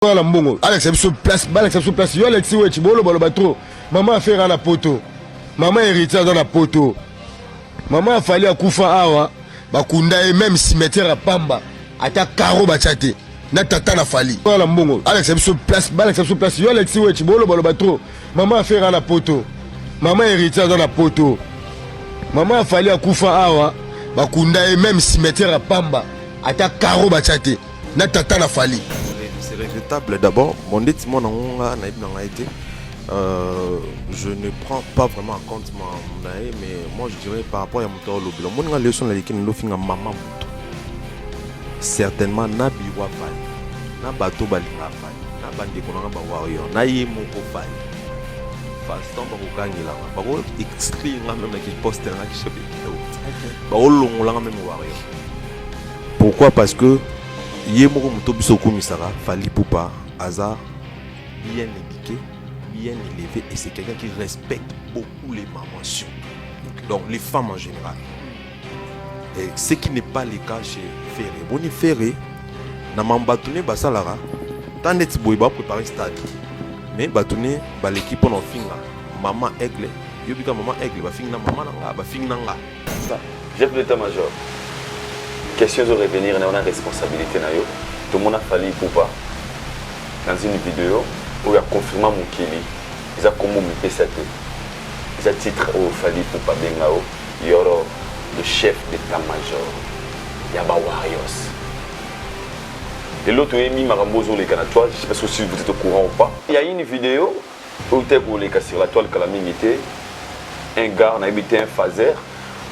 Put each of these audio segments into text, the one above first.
Voilà mbongo Alex abso place yo Alex wechi bolo bolo batro maman a fait na poto maman héritier dans la poto maman a fallu akufa awa bakunda et même cimetière à Pamba ata karo bachate na tata na fali voilà mbongo Alex abso place yo Alex wechi bolo bolo batro maman a fait na poto maman héritier dans la poto maman a fallu akufa awa bakunda et même cimetière à Pamba ata karo bachate na tata na fali. C'est regrettable d'abord. Mon détiment je ne prends pas vraiment en compte mon aïe, mais moi je dirais par rapport à mon temps le blanc. Mon leçon la liquide nous fait maman. Certainement na biwa fay, na bateau balinga fay, na bande konanga ba warrior, na yemo ko fay. Façon ba ko gagner là. Ba ko exclure même qui poste là qui chope. Ba ko longola même warrior. Pourquoi? Parce que Yemoko Mutobiso Komisara, Fally Ipupa, Aza, bien éduqué, bien élevé, et c'est quelqu'un qui respecte beaucoup les mamans, donc les femmes en général. Et ce qui n'est pas le cas chez Ferré. Boni Ferré, na Mambatouné Basalara, tant d'être boy va préparer stade. Mais Batouné, l'équipe en finga, maman aigle, yobika maman aigle, va finga maman nanga, va finga nanga. Chef d'état-major. Question de revenir, on a une responsabilité. Tout le monde a Fally Ipupa dans une vidéo où il a confirmé mon kili. Il a comment me fait il a titre au Fally Ipupa Bengao, Yoro, le chef d'état-major. Yaba Warriors. Et l'autre est mis Marambozo les Canatois, je ne sais pas si vous êtes au courant ou pas. Il y a une vidéo où il est sur la toile calamité, un gars a habité un phaser.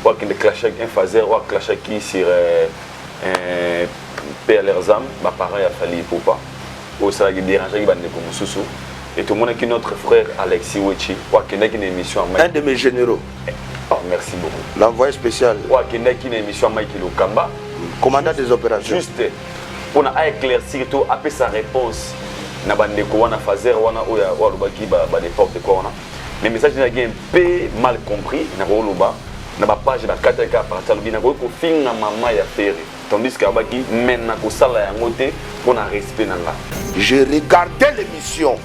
Ou qu'il clash avec un phaser, ou clash qui sur un PLRZAM, bah pareil à Fally Ipupa. Ou ça qui dérange qui va comme Soussou. Et tout le monde qui est notre frère Alexis Wechi, ou qui est une émission à un de mes généraux. Oh, merci beaucoup. L'envoyé spécial. Ou qui est une émission à Michael Okamba. Commandant des opérations. Juste pour éclaircir tout, après sa réponse. Na bande ko wana phaser wana oya walubaki ba n'importe quoi wana. Mais message n'a un peu mal compris na woluba. Na ba page na 4K à partir de bina ko finga maman ya Ferré tandis que abaki menna ko sala ya ngote pour na respect nanga. J'ai regardé l'émission.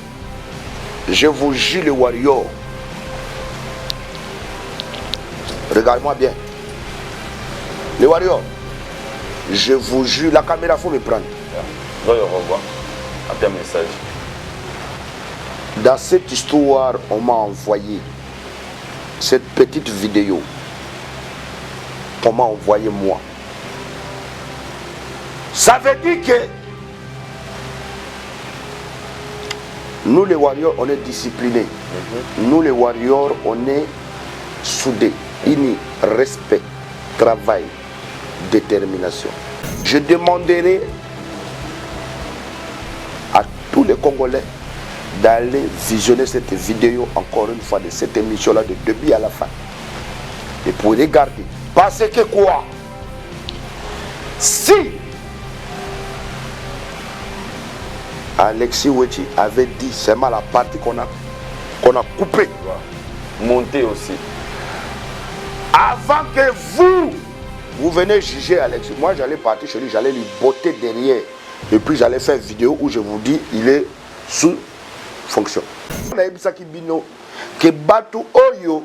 Je vous jure les warriors. Regarde-moi bien. Les warriors. Je vous jure, la caméra faut me prendre. Je revois. Après un message. Dans cette histoire, on m'a envoyé cette petite vidéo. On m'a envoyé moi. Ça veut dire que nous les warriors, on est disciplinés. Nous les warriors, on est soudés, unis, respect, travail, détermination. Je demanderai à tous les Congolais d'aller visionner cette vidéo encore une fois de cette émission-là de début à la fin. Et pour regarder. Parce que quoi? Si Alexis Wechi avait dit seulement la partie qu'on a coupée, monter aussi. Avant que vous venez juger Alexis, moi j'allais partir chez lui, j'allais lui botter derrière. Et puis j'allais faire une vidéo où je vous dis il est sous fonction. On a dit ça qui bino que Batu Oyo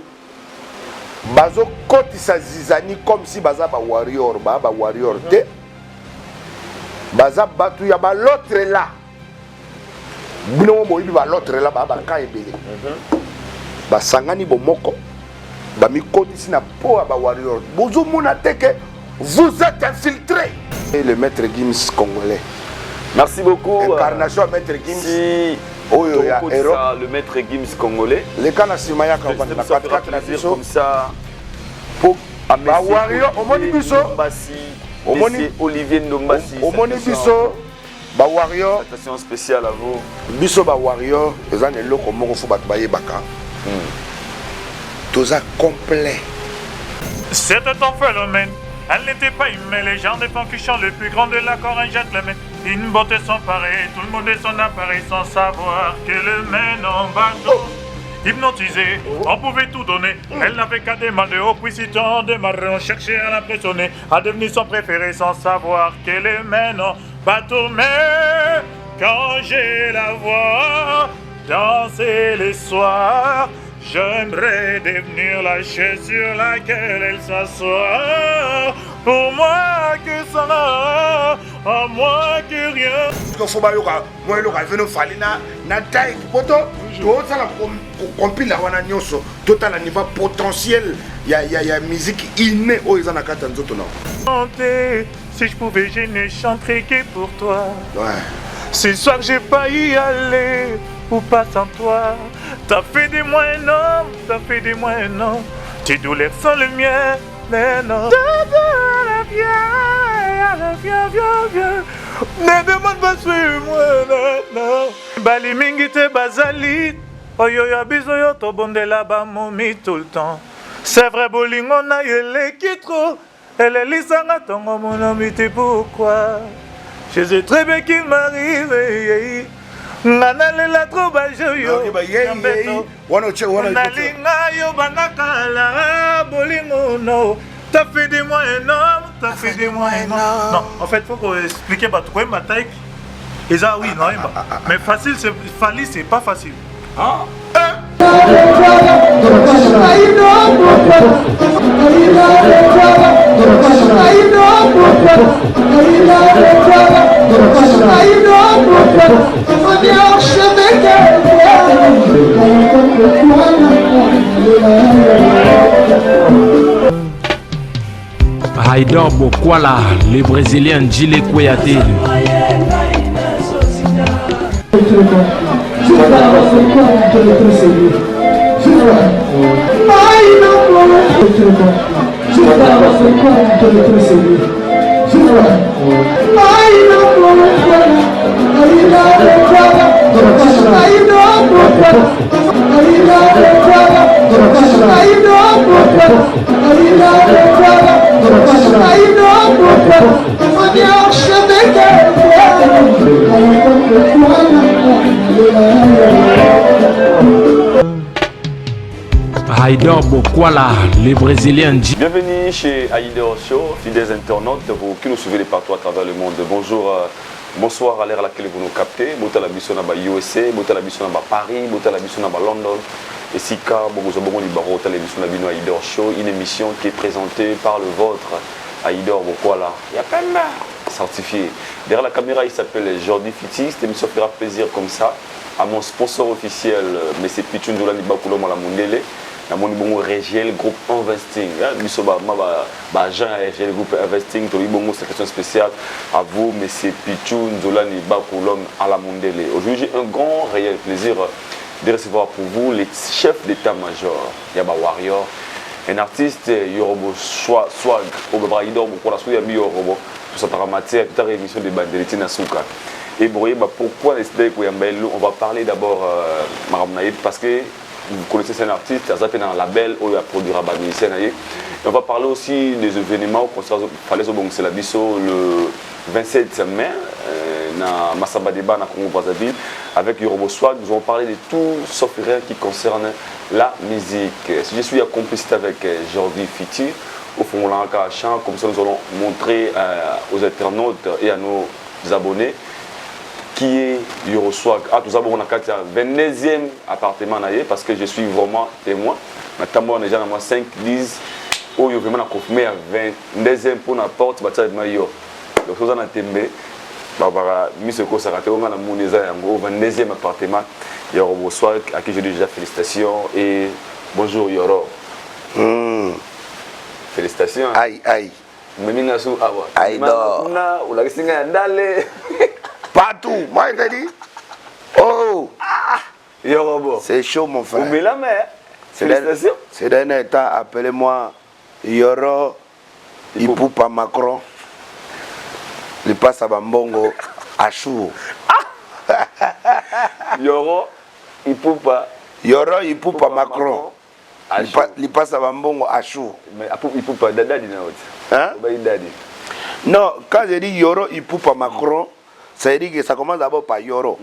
bazo kotisa zizani comme si baza ba warrior te baza batu ya ba l'autre là bino mo yibi ba l'autre là ba ka ebele ba sangani bomoko ba mi kotisi na po ba warrior bozo mona teke vous êtes infiltrés. Et le maître Gims congolais. Merci beaucoup. Incarnation maître Gims. Si Oyo ya le maître Gims congolais. Les cas na simaya ka na 4 na biso comme ça. Pour ba warrior omoni biso omoni Olivier Ndombasi. Omoni biso ba warrior. Attention spéciale à vous. Biso ba warrior ezan eloko moko fo batu bayebaka. Toza complet. C'était un phénomène. Elle n'était pas une légende des funkichants le plus grand de l'accord, un gentleman. Une beauté sans pareil, tout le monde est son appareil sans savoir que le mène en bateau. Hypnotisé, on pouvait tout donner. Elle n'avait qu'à demander au puissant démarrer, on cherchait à l'impressionner, à devenir son préféré sans savoir qu'elle est mène en bateau. Mais quand je la vois danser les soirs. J'aimerais devenir la chaise sur laquelle elle s'assoit. Pour moi que ça n'a, à moi que rien. Il faut bayoka, moi le rêve nous fallait na taille poto. Tout ça la compile la wana nyoso. Total à niveau potentiel. Il y a musique innée aux ils en a quatre ans. Si je pouvais, je ne chanterais que pour toi. Ouais. Ce soir, j'ai pas y aller ou pas sans toi. T'as fait de moi un homme, t'as fait de moi un homme. Tes douleurs sont le mien, mais non. Viens. Ne demande pas sur moi, non. Bali mingi te bazali. Oyo ya biso yo to bonde là-bas, momi tout le temps. C'est vrai, bolingo na yele qui trop. Elle est lisanga tongo mon ami, t'es pourquoi? Je sais très bien qu'il m'arrive. Nanalela trop bajoyo. Nalinga yo banakala bolingo no. T'as fait de moi un homme, t'as fait de moi un homme. Non, en fait, faut qu'on explique bah tu ma taille. Et ça oui, non, mais facile, c'est facile, c'est pas facile. Ah. Haïdor Bokwala, le Brésilien Djile Kouyaté. Haïdor Bokwala, le Brésilien. Bienvenue chez Haïdor Show, fidèles internautes, vous qui nous suivez partout à travers le monde. Bonjour, bonsoir à l'heure à laquelle vous nous captez. Bota la mission à USA, bota la mission à Paris, bota la mission à London. Et si car vous avez libéré télévision à Haïdor Show, une émission qui est présentée par le vôtre, Haïdor Bokwala. Il y a pas mal certifié. Derrière la caméra, il s'appelle Jordi Fiti. Cette émission fera plaisir comme ça à mon sponsor officiel, M. Pichun Zoulani Bakoulom à la Mondele. Na moni bongo Régiel Groupe Investing. Biso ba Jean Régiel Groupe Investing, to bongo cette question spéciale à vous monsieur Pichou Nzolani Bakolom à la Mondele. Aujourd'hui, j'ai un grand réel plaisir de recevoir pour vous les chefs d'état-major. Yaba Warrior, un artiste Yorobo Swag, au Haïdor Bokwala Souyami Yorobo, tout ça paramatière, toute la émission de Bandeliti Nasuka. Et bon, pourquoi décider on va parler d'abord Maramnaïb parce que vous connaissez cet artiste, il a fait un label où il a produit un musicien. On va parler aussi des événements au concert de la Bisso le 27 mai à Massamba Deba, à Congo-Brazzaville, avec Yorobo Swag. Nous allons parler de tout sauf rien qui concerne la musique. Si je suis en complicité avec Jordi Fiti, au fond, on a un chant, comme ça nous allons montrer aux internautes et à nos abonnés qui est Yoroswag. Ah, tout ça, on a 22e appartement parce que je suis vraiment témoin. Maintenant, on est déjà dans 5, 10, où il y a vraiment confirmé à 22e pour la porte, bah, ça va être donc, on a témoin. Barbara, Miseko Sarate, on a au 22e appartement. Yoroswag, à qui je dis déjà félicitations et bonjour Yoro. Félicitations. Aïe, aïe. Haïdor. Partout, moi je te dis. Oh, Yorobo. c'est chaud mon frère. Vous mettez la main. Félicitations. C'est d'un état, appelez-moi Yoro Ipoupa Macron. Il passe à Bambongo à Chou. Yoro Ipoupa. Yoro Ipoupa Macron. Il passe à Bambongo à Chou. Mais Ipoupa Dada dit hein? Non, quand je dis Yoro Ipoupa Macron, ça veut dire que ça commence d'abord par Yoro.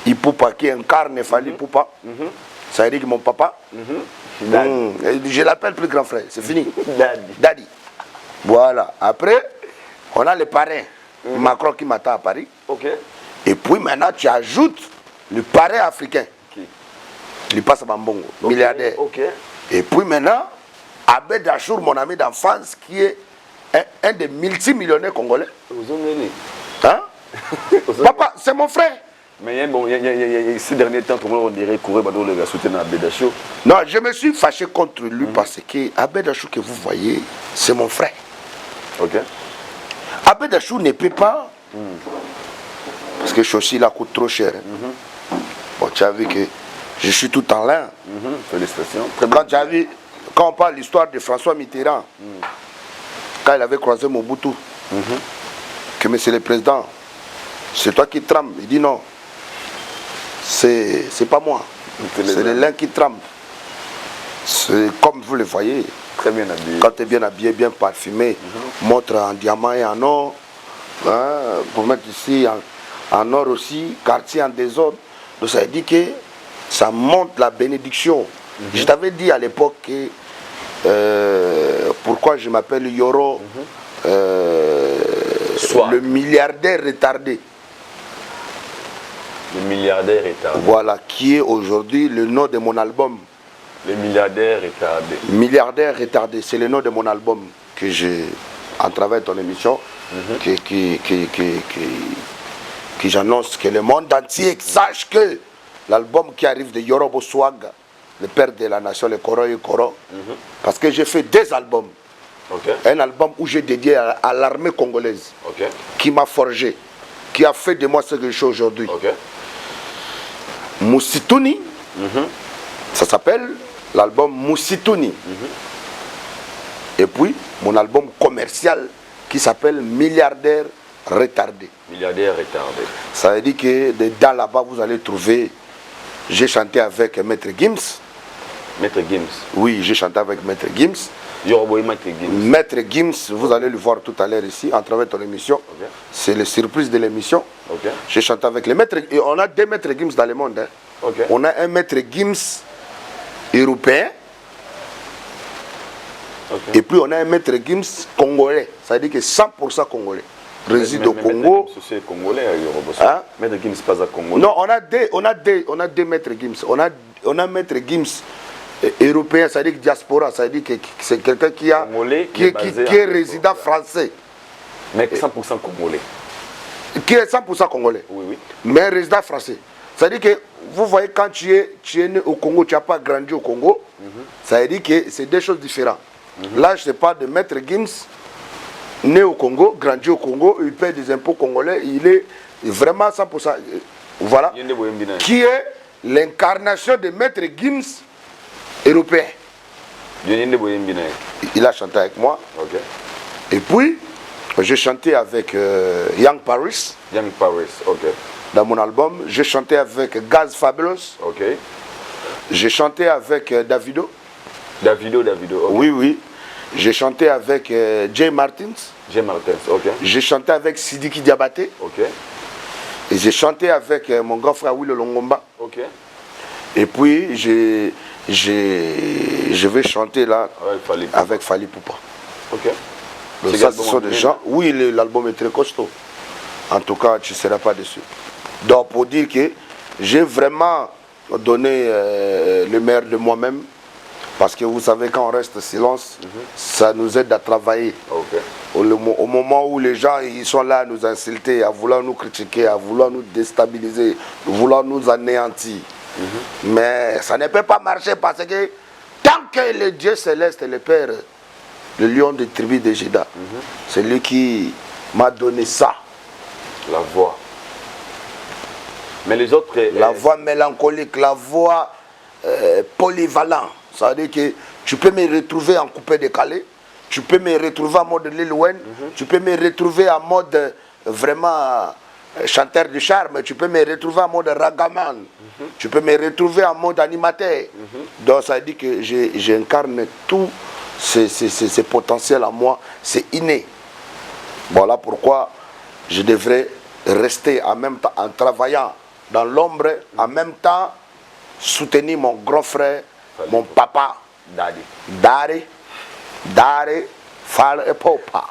Ipoupa qui incarne Fali Ipoupa. Ça veut dire que mon papa, je l'appelle plus grand frère, c'est fini. Daddy. Voilà. Après, on a le parrain, Macron qui m'attend à Paris. Ok. Et puis maintenant, tu ajoutes le parrain africain. Qui? Il passe à Bambongo, milliardaire. Ok. Et puis maintenant, Abed Achour, mon ami d'enfance, qui est un des multimillionnaires congolais. Vous en avez. Hein? Papa, c'est mon frère. Mais ces derniers temps, comment on dirait courir dans le soutenir Abed Achour? Non, je me suis fâché contre lui parce que Abed Achour que vous voyez, c'est mon frère. Ok. Abed Achour ne peut pas, parce que Chaussy là coûte trop cher. Bon, tu as vu que je suis tout en lin. Félicitations. Quand on parle de l'histoire de François Mitterrand, quand il avait croisé Mobutu, que monsieur le président, c'est toi qui tremble. Il dit non, c'est pas moi, c'est le lin qui tremble. C'est comme vous le voyez. Très bien habillé. Quand tu es bien habillé, bien parfumé, montre en diamant et en or, hein, pour mettre ici en or aussi, quartier en désordre. Donc ça veut dire que ça montre la bénédiction. Je t'avais dit à l'époque que pourquoi je m'appelle Yoro, le milliardaire retardé. Le milliardaire retardé. Voilà, qui est aujourd'hui le nom de mon album. Le milliardaire retardé. Milliardaire retardé, c'est le nom de mon album que j'ai, en travers ton émission, que j'annonce que le monde entier sache que l'album qui arrive de Yorobo Swag, le père de la nation, le Koro et Koro, parce que j'ai fait 2 albums. Okay. Un album où j'ai dédié à l'armée congolaise, Okay. qui m'a forgé, qui a fait de moi ce que je suis aujourd'hui. Okay. Moussitouni, ça s'appelle l'album Moussitouni. Et puis mon album commercial qui s'appelle Milliardaire retardé. Milliardaire retardé. Ça veut dire que dedans là-bas vous allez trouver, j'ai chanté avec Maître Gims. Maître Gims. Oui, j'ai chanté avec Maître Gims. Yoroboy Maître Gims. Maître Gims, vous allez le voir tout à l'heure ici, en travers ton émission. Okay. C'est la surprise de l'émission. Okay. J'ai chanté avec les maîtres. Et on a 2 Maîtres Gims dans le monde. Hein. Okay. On a un Maître Gims européen. Okay. Et puis on a un Maître Gims congolais. Ça veut dire que 100% congolais. Réside au Congo. C'est congolais, Yorobo. Hein? Maître Gims pas à Congolais. Non, on a deux Maîtres Gims. On a Maître Gims européen, ça veut dire diaspora, ça veut dire que c'est quelqu'un qui est résident français. Mais 100% congolais. Qui est 100% congolais. Oui, oui. Mais résident français. Ça veut dire que vous voyez, quand tu es né au Congo, tu n'as pas grandi au Congo, ça veut dire que c'est 2 choses différentes. Là, je ne sais pas de Maître Gims, né au Congo, grandi au Congo, il paie des impôts congolais, il est vraiment 100%. Voilà. Qui est l'incarnation de Maître Gims européen. Il a chanté avec moi. Okay. Et puis, j'ai chanté avec Young Paris. Young Paris, ok. Dans mon album, j'ai chanté avec Gaz Fabulous. Ok. J'ai chanté avec Davido. Davido. Okay. Oui, oui. J'ai chanté avec Jay Martins. Jay Martins, ok. J'ai chanté avec Sidiki Diabaté. Ok. Et j'ai chanté avec mon grand frère Willy Longomba. Ok. Et puis, je vais chanter là avec Fali Poupa. Ok. Donc ça, ce sont des gens. Oui, l'album est très costaud. En tout cas, tu ne seras pas déçu. Donc, pour dire que j'ai vraiment donné le meilleur de moi-même. Parce que vous savez, quand on reste silence, ça nous aide à travailler. Okay. Au moment où les gens ils sont là à nous insulter, à vouloir nous critiquer, à vouloir nous déstabiliser, à vouloir nous anéantir. Mais ça ne peut pas marcher parce que tant que le Dieu céleste, le Père, le lion des tribus de Juda, c'est lui qui m'a donné ça. La voix. Mais les autres... La voix mélancolique, la voix polyvalente. Ça veut dire que tu peux me retrouver en coupé décalé, tu peux me retrouver en mode Lil Wayne, tu peux me retrouver en mode vraiment chanteur de charme, tu peux me retrouver en mode ragaman, tu peux me retrouver en mode animateur. Donc ça veut dire que j'incarne tout ces potentiels en moi, c'est inné. Voilà pourquoi je devrais rester en même temps, en travaillant dans l'ombre, en même temps soutenir mon grand frère, mon papa, Daddy, Fale et Popa.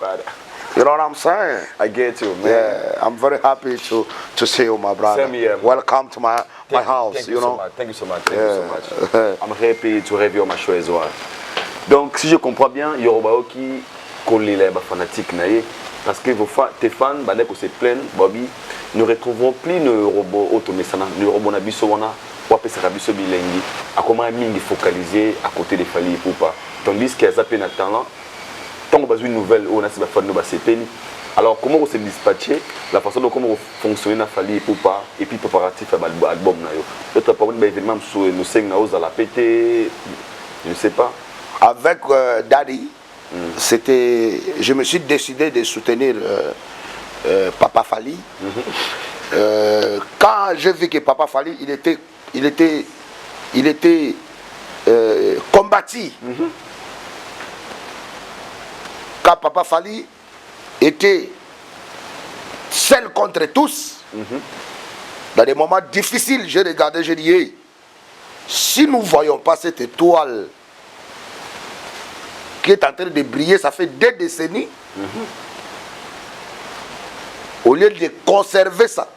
You know what I'm saying? I get you, man. Yeah, I'm very happy to see you, my brother. Same here. Welcome to my house, Thank you know. So much. Thank you so much. Thank you so much. I'm happy to have you on my show as well. Donc, si je comprends bien, Yoruba qui collent les fanatiques naïe, parce que tes fans, bah que c'est plein, Bobby, nous retrouverons plus nos robots automatisés, nos robots nabiso wana, ou après ça rabiso bilingue, à comment mingi focaliser à côté des Fally Ipupa. Tandis qu'il y a ça peine talent, tant qu'on a une nouvelle, on a ces fans nous c'est peine. Alors comment on s'est dispatché, la façon dont comment fonctionner na Fally Ipupa et puis préparatif à l'album na yo. L'autre pas un événement sur nous cinq na à la pété, je ne sais pas. Avec Daddy, je me suis décidé de soutenir Papa Fally. Quand j'ai vu que Papa Fally, il était combattu. Quand Papa Fally était seul contre tous, dans des moments difficiles, j'ai regardé, j'ai dit, hey, si nous ne voyons pas cette étoile qui est en train de briller, ça fait des décennies, au lieu de conserver ça,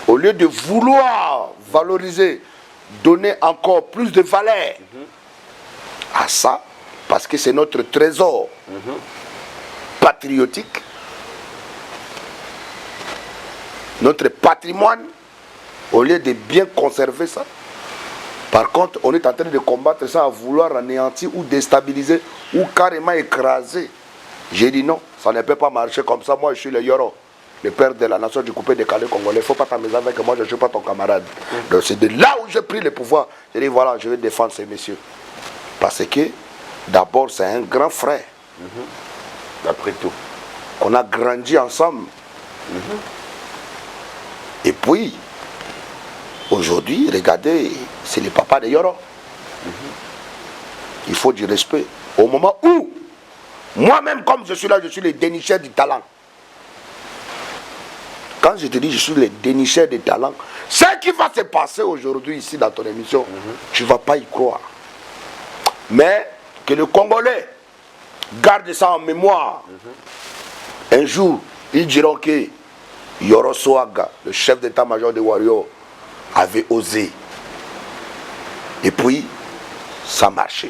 au lieu de vouloir valoriser, donner encore plus de valeur à ça, parce que c'est notre trésor patriotique, notre patrimoine, au lieu de bien conserver ça. Par contre, on est en train de combattre ça à vouloir anéantir ou déstabiliser ou carrément écraser. J'ai dit non, ça ne peut pas marcher comme ça. Moi, je suis le Yoro, le père de la nation du coupé décalé congolais. Il ne faut pas t'amuser avec moi, je ne suis pas ton camarade. Donc c'est de là où j'ai pris le pouvoir. J'ai dit voilà, je vais défendre ces messieurs. Parce que d'abord, c'est un grand frère. D'après tout. Qu'on a grandi ensemble. Et puis, aujourd'hui, regardez, c'est le papa de Yoro. Il faut du respect. Au moment où, moi-même, comme je suis là, je suis le dénicheur du talent. Quand je te dis je suis le dénicheur du talent, ce qui va se passer aujourd'hui ici dans ton émission, tu ne vas pas y croire. Mais que le Congolais garde ça en mémoire. Un jour, ils diront que Yoro Soaga, le chef d'état-major des Warriors, avait osé. Et puis, ça marchait.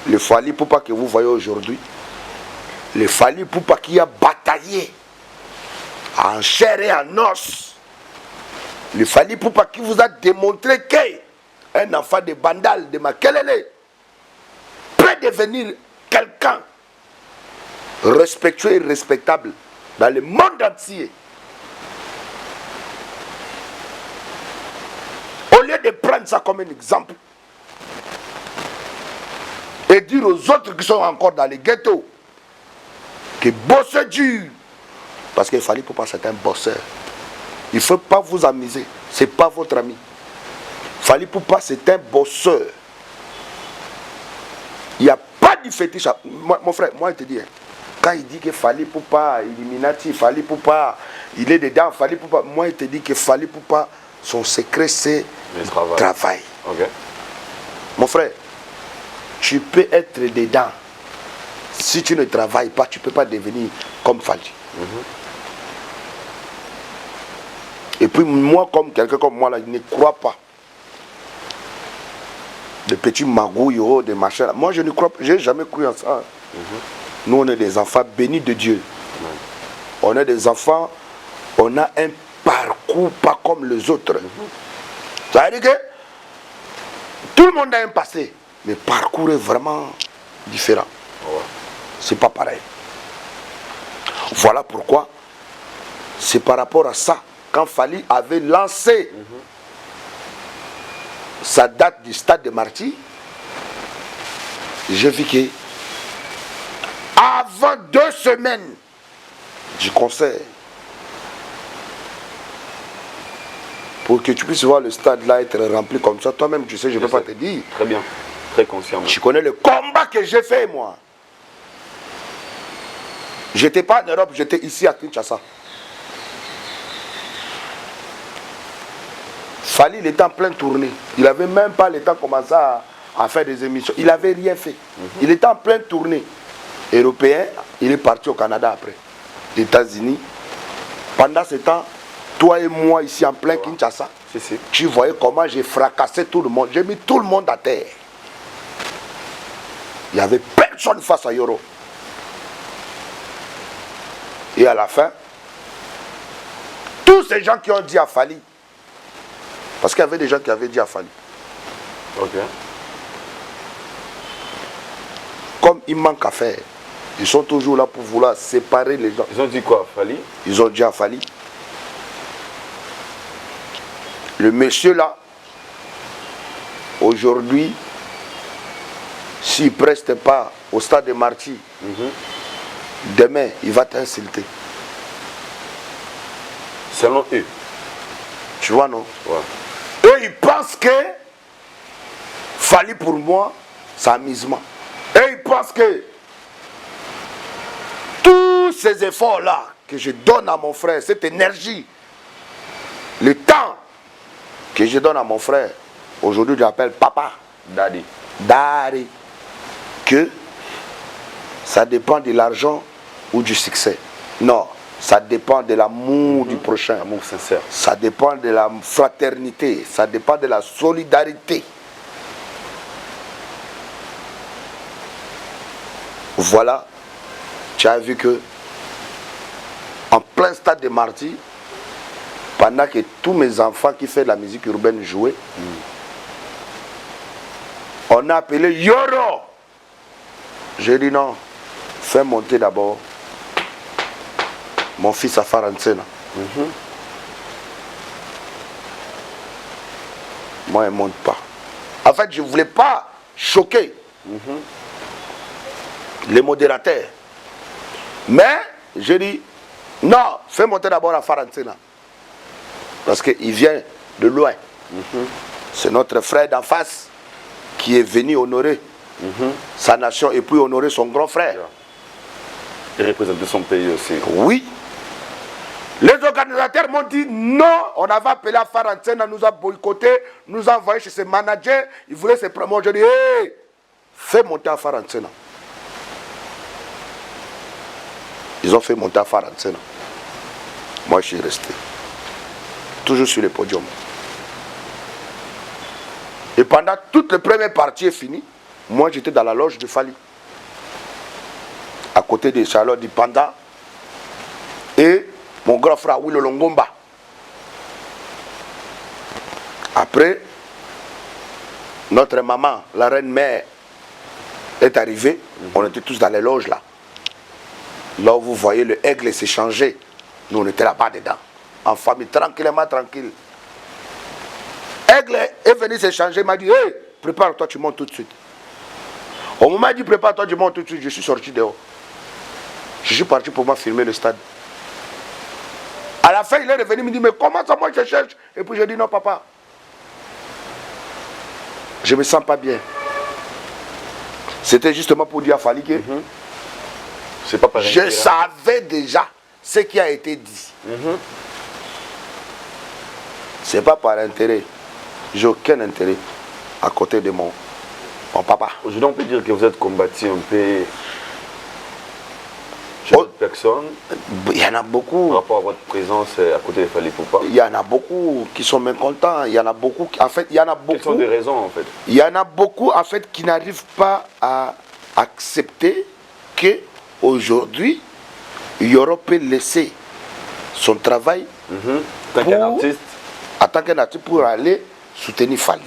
Le Fally Ipupa que vous voyez aujourd'hui, le Fally Ipupa qui a bataillé en chair et en os, le Fally Ipupa qui vous a démontré qu'un enfant de Bandal, de Makelele, peut devenir quelqu'un respectueux et respectable dans le monde entier. Au lieu de prendre ça comme un exemple et dire aux autres qui sont encore dans les ghettos que bosser dur, parce qu'il fallait pas c'est un bosseur. Il ne faut pas vous amuser, c'est pas votre ami. Fally Ipupa c'est un bosseur. Il n'y a pas de fétiche. Mon frère, moi je te dis, quand il dit que Fally Ipupa, Illuminati, Fally Ipupa, il est dedans, Fally Ipupa, moi je te dis que Fally Ipupa, son secret c'est le travail. Okay. Mon frère, tu peux être dedans. Si tu ne travailles pas, tu ne peux pas devenir comme Fally. Et puis moi, comme quelqu'un comme moi, là, je ne crois pas. Des petits magouilles, des machins. Moi, je ne crois pas. Je n'ai jamais cru en ça. Nous, on est des enfants bénis de Dieu. On est des enfants, on a un parcours pas comme les autres. Ça veut dire que tout le monde a un passé, mais le parcours est vraiment différent. C'est pas pareil. Voilà pourquoi c'est par rapport à ça, quand Fally avait lancé sa date du stade de Marty, j'ai vu que avant 2 semaines du concert, pour que tu puisses voir le stade là être rempli comme ça, toi-même tu sais, je ne peux pas te dire. Très bien, très conscient. Tu connais le combat que j'ai fait moi. J'étais pas en Europe, j'étais ici à Kinshasa. Fally, il était en pleine tournée. Il n'avait même pas le temps de commencer à faire des émissions. Il n'avait rien fait. Il était en pleine tournée. européen, il est parti au Canada après, aux États-Unis. Pendant ce temps, toi et moi ici en plein Kinshasa, tu voyais comment j'ai fracassé tout le monde. J'ai mis tout le monde à terre. Il n'y avait personne face à Yoro. Et à la fin, tous ces gens qui ont dit à Fali, parce qu'il y avait des gens qui avaient dit à Fali, comme il manque à faire, ils sont toujours là pour vouloir séparer les gens. Ils ont dit quoi, Fali? Ils ont dit à Fali, le monsieur là, aujourd'hui, s'il ne preste pas au stade de Marty, demain, il va t'insulter. Selon eux. Tu vois, non? Ouais. Eux, ils pensent que Fali pour moi, c'est amusement. Et ils pensent que tous ces efforts-là que je donne à mon frère, cette énergie, le temps que je donne à mon frère, aujourd'hui je l'appelle papa, Daddy. Daddy, que ça dépend de l'argent ou du succès. Non, ça dépend de l'amour du prochain. Amour sincère. Ça dépend de la fraternité, ça dépend de la solidarité. Voilà, tu as vu que en plein stade de Marty, pendant que tous mes enfants qui font de la musique urbaine jouaient, on a appelé Yoro. J'ai dit non, fais monter d'abord mon fils à Faransena. Moi, il ne monte pas. En fait, je ne voulais pas choquer les modérateurs. Mais, j'ai dit, non, fais monter d'abord à Faransena. Parce qu'il vient de loin. C'est notre frère d'en face qui est venu honorer sa nation et puis honorer son grand frère. Et représenter son pays aussi. Oui. Les organisateurs m'ont dit non, on avait appelé à Faransena, nous a boycotté, nous a envoyé chez ses managers, ils voulaient se promouvoir. Je dis, hey, fais monter à Faransena. Ils ont fait monter à Faransena. Moi, je suis resté. Toujours sur le podium. Et pendant toute la première partie est finie, moi, j'étais dans la loge de Fali. À côté de Charlotte du Panda. Et mon grand frère Willo Longomba. Après, notre maman, la reine mère, est arrivée. On était tous dans les loges là. Là où vous voyez le aigle s'échanger, nous on était là-bas dedans. En famille, tranquillement, tranquille. Aigle est venu s'échanger, m'a dit, hey, prépare-toi, tu montes tout de suite. Au moment où il dit, prépare-toi, tu montes tout de suite, je suis sorti dehors. Je suis parti pour moi filmer le stade. À la fin, il est revenu, il me dit, mais comment ça, moi je cherche? Et puis je dis, non, papa, je me sens pas bien. C'était justement pour dire à Fali que C'est pas pareil. je savais déjà ce qui a été dit. C'est pas par intérêt. J'ai aucun intérêt à côté de mon papa. Aujourd'hui, on peut dire que vous êtes combattu un peu chez d'autres personnes. Il y en a beaucoup. Par rapport à votre présence à côté de Fali Poupa. Il y en a beaucoup qui sont mécontents. Il y en a beaucoup. En fait, il y en a beaucoup. Quelles sont les raisons en fait? Il y en a beaucoup en fait qui n'arrivent pas à accepter que aujourd'hui, Yoro peut laisser son travail En tant qu'un artiste. en tant qu'un artiste pour aller soutenir Fali.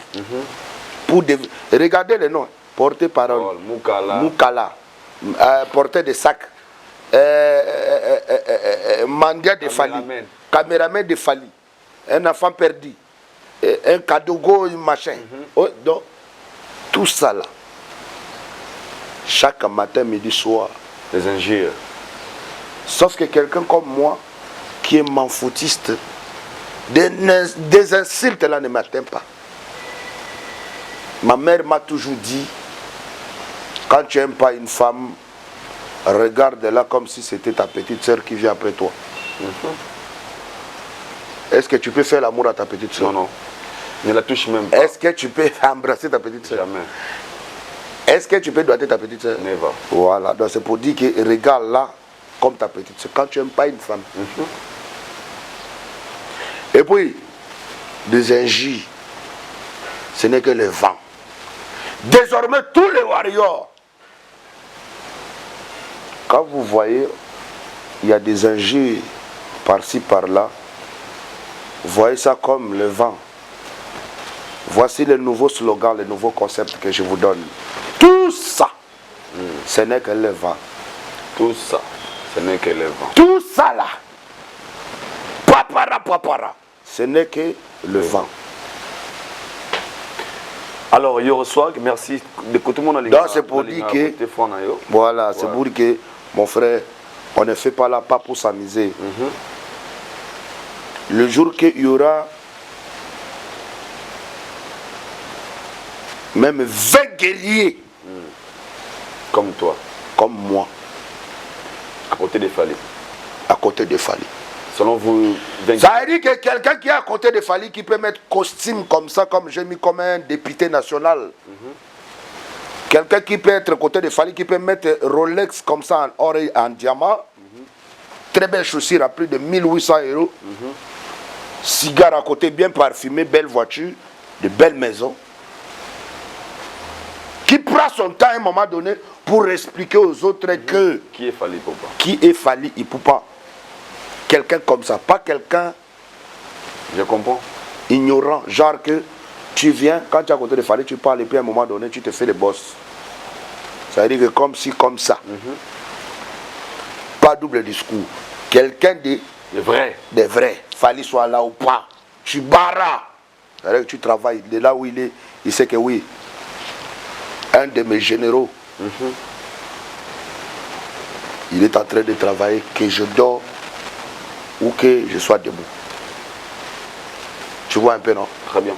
Pour regardez les noms portés par Moukala, porteur de sacs, Mandia de Fali, caméraman de Fali, un enfant perdu, un Kadogo machin. Donc, tout ça là, chaque matin, midi, soir. Des injures. Sauf que quelqu'un comme moi, qui est manfoutiste, des insultes là ne m'atteint pas. Ma mère m'a toujours dit, quand tu n'aimes pas une femme, regarde-la comme si c'était ta petite soeur qui vient après toi. Est-ce que tu peux faire l'amour à ta petite soeur? Non, non. Ne la touche même pas. Est-ce que tu peux embrasser ta petite soeur? Jamais. Est-ce que tu peux doiter ta petite soeur? Never. Voilà, donc c'est pour dire que regarde là comme ta petite soeur. Quand tu n'aimes pas une femme. Et puis, des injures, ce n'est que le vent. Désormais, tous les warriors, quand vous voyez, il y a des injures par-ci, par-là, voyez ça comme le vent. Voici le nouveau slogan, le nouveau concept que je vous donne. Tout ça, ce n'est que le vent. Tout ça, ce n'est que le vent. Tout ça là, papara, ce n'est que le vent. Alors, il reçoit, merci. Tout le monde a les Donc c'est pour dire que, voilà, c'est pour dire que, mon frère, on ne fait pas là pas pour s'amuser. Le jour qu'il y aura même 20 guerriers comme toi, comme moi, à côté de Fali. À côté de Fali. Selon vous, ça veut dire que quelqu'un qui est à côté de Fali, qui peut mettre costume comme ça, comme j'ai mis comme un député national. Quelqu'un qui peut être à côté de Fali, qui peut mettre Rolex comme ça en or et en diamant. Très belle chaussure à plus de 1800 €. Cigare à côté, bien parfumé, belle voiture, de belles maisons. Qui prend son temps à un moment donné pour expliquer aux autres que... Qui est Fali Ipupa? Qui est Fali Ipupa? Quelqu'un comme ça, pas quelqu'un... Je comprends. Ignorant, genre que tu viens, quand tu es à côté de Fali, tu parles et puis à un moment donné, tu te fais le boss. Ça veut dire que comme si, comme ça. Pas double discours. Quelqu'un de vrai. De vrai. Fali soit là ou pas. Tu barras. Ça veut dire que tu travailles. De là où il est, il sait que oui. Un de mes généraux, il est en train de travailler, que je dors ou que je sois debout. Tu vois un peu, non? Très bien.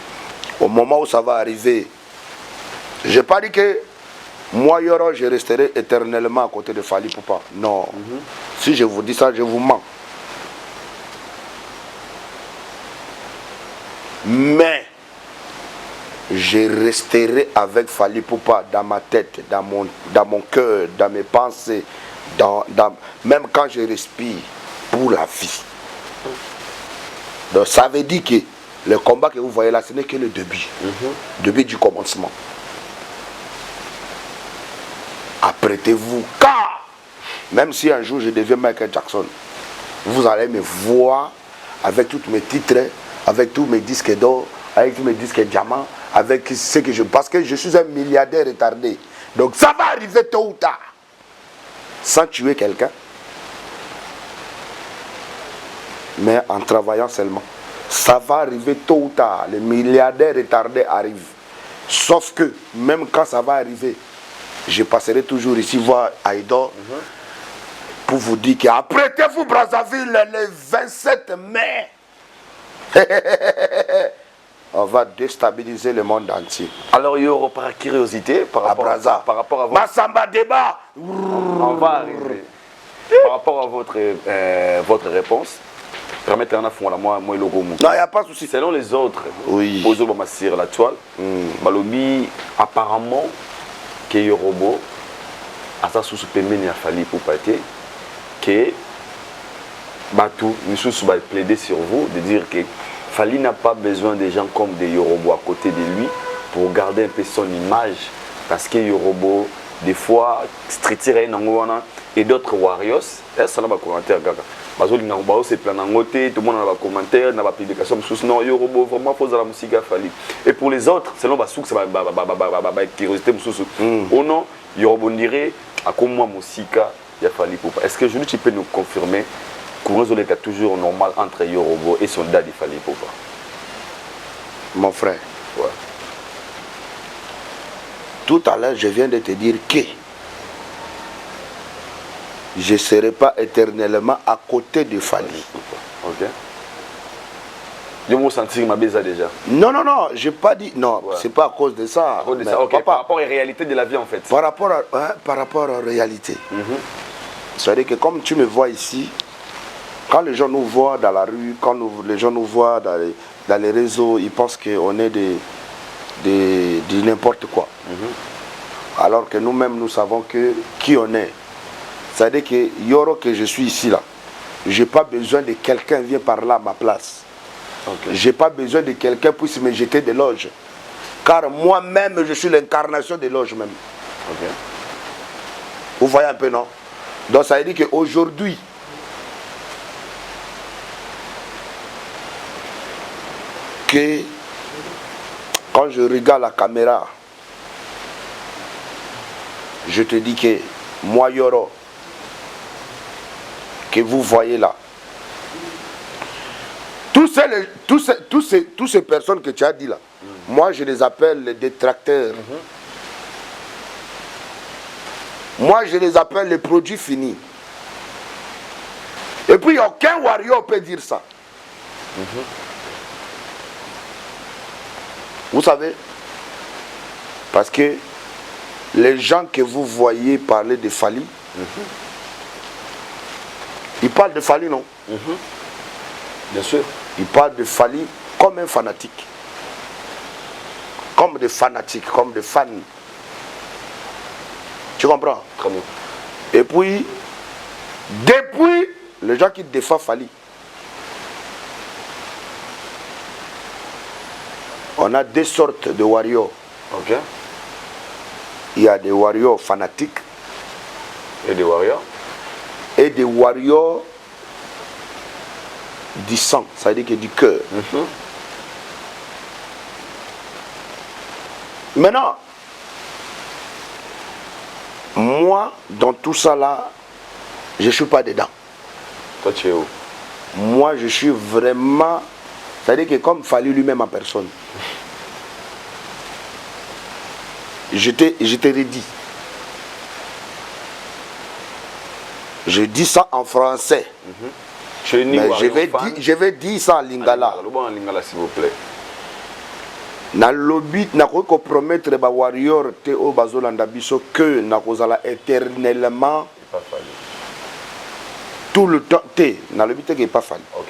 Au moment où ça va arriver, je n'ai pas dit que moi, Yoro, je resterai éternellement à côté de Fali Ipupa. Non. Si je vous dis ça, je vous mens. Mais je resterai avec Fali Ipupa dans ma tête, dans mon cœur, dans mes pensées, même quand je respire, pour la vie. Donc ça veut dire que le combat que vous voyez là, ce n'est que le début. Début du commencement. Apprêtez-vous, car même si un jour je deviens Michael Jackson, vous allez me voir avec tous mes titres, avec tous mes disques d'or, avec tous mes disques diamants, avec ce que je... Parce que je suis un milliardaire retardé. Donc ça va arriver tôt ou tard. Sans tuer quelqu'un. Mais en travaillant seulement. Ça va arriver tôt ou tard. Les milliardaires retardés arrivent. Sauf que, même quand ça va arriver, je passerai toujours ici voir Aïdor pour vous dire qu'apprêtez-vous Brazzaville le 27 mai. On va déstabiliser le monde entier. Alors, il y aura par curiosité, par rapport à votre... Massamba débat. On va arriver. Par rapport à votre réponse, permettez à fond moi le logo. Non, il n'y a pas de souci. Selon les autres, oui. Bozo Bamassir la toile, Balobi, apparemment, que Yorobo, à sa sous pemeni a fallu pour pâter, que Batou, nous va plaider sur vous, de dire que Fali n'a pas besoin de gens comme des Yorobo à côté de lui pour garder un peu son image. Parce que Yorobo, des fois, Street et d'autres Warriors, ça n'a pas commentaire. C'est plein d'angoté, tout le monde a commentaire, n'a pas publication, non, Yorobo, vraiment, pose la musique à Fali. Et pour les autres, selon Basouk, c'est la curiosité, au nom, Yorobo dirait, à comme moi, musique, il y a Fali Ipupa. Est-ce que tu peux nous confirmer que est toujours normal entre Yorobo et son dad Fali Ipupa? Mon frère, ouais. Tout à l'heure, je viens de te dire que je ne serai pas éternellement à côté de Fali. Ok. Je me sentir ma bêta déjà. Non, je n'ai pas dit. Non, ouais. C'est pas à cause de ça. À cause de ça, ok. Par rapport à la réalité de la vie en fait. Par rapport à la réalité. C'est-à-dire que comme tu me vois ici, quand les gens nous voient dans la rue, quand les gens nous voient dans les réseaux, ils pensent qu'on est de n'importe quoi. Alors que nous-mêmes, nous savons qui on est. C'est-à-dire que Yoro, que je suis ici, là, je n'ai pas besoin de quelqu'un qui vienne par là à ma place. Okay. Je n'ai pas besoin de quelqu'un qui puisse me jeter des loges. Car moi-même, je suis l'incarnation des loges même. Okay. Vous voyez un peu, non? Donc ça veut dire qu'aujourd'hui, quand je regarde la caméra, je te dis que moi, Yoro, que vous voyez là, toutes ces personnes que tu as dit là, moi je les appelle les détracteurs. Moi je les appelle les produits finis. Et puis aucun warrior peut dire ça. Vous savez, parce que les gens que vous voyez parler de Fally, ils parlent de Fally, non? Bien sûr. Ils parlent de Fally comme un fanatique. Comme des fanatiques, comme des fans. Tu comprends? Très bien. Et puis, depuis les gens qui défendent Fally, on a deux sortes de warriors. Ok. Il y a des warriors fanatiques. Et des warriors. Et des warriors du sang, ça veut dire que du cœur. Maintenant, moi, dans tout ça là, je ne suis pas dedans. Toi, tu es où? Moi, je suis vraiment... C'est-à-dire que comme Fally lui-même en personne, je t'ai redit. Je dis ça en français. Mais je vais dire ça en lingala. En lingala, s'il vous plaît. Na lobby na ko promettre ba warrior te o bazolanda biso que na kozala éternellement tout le temps te na lobby te que pas Fally. OK.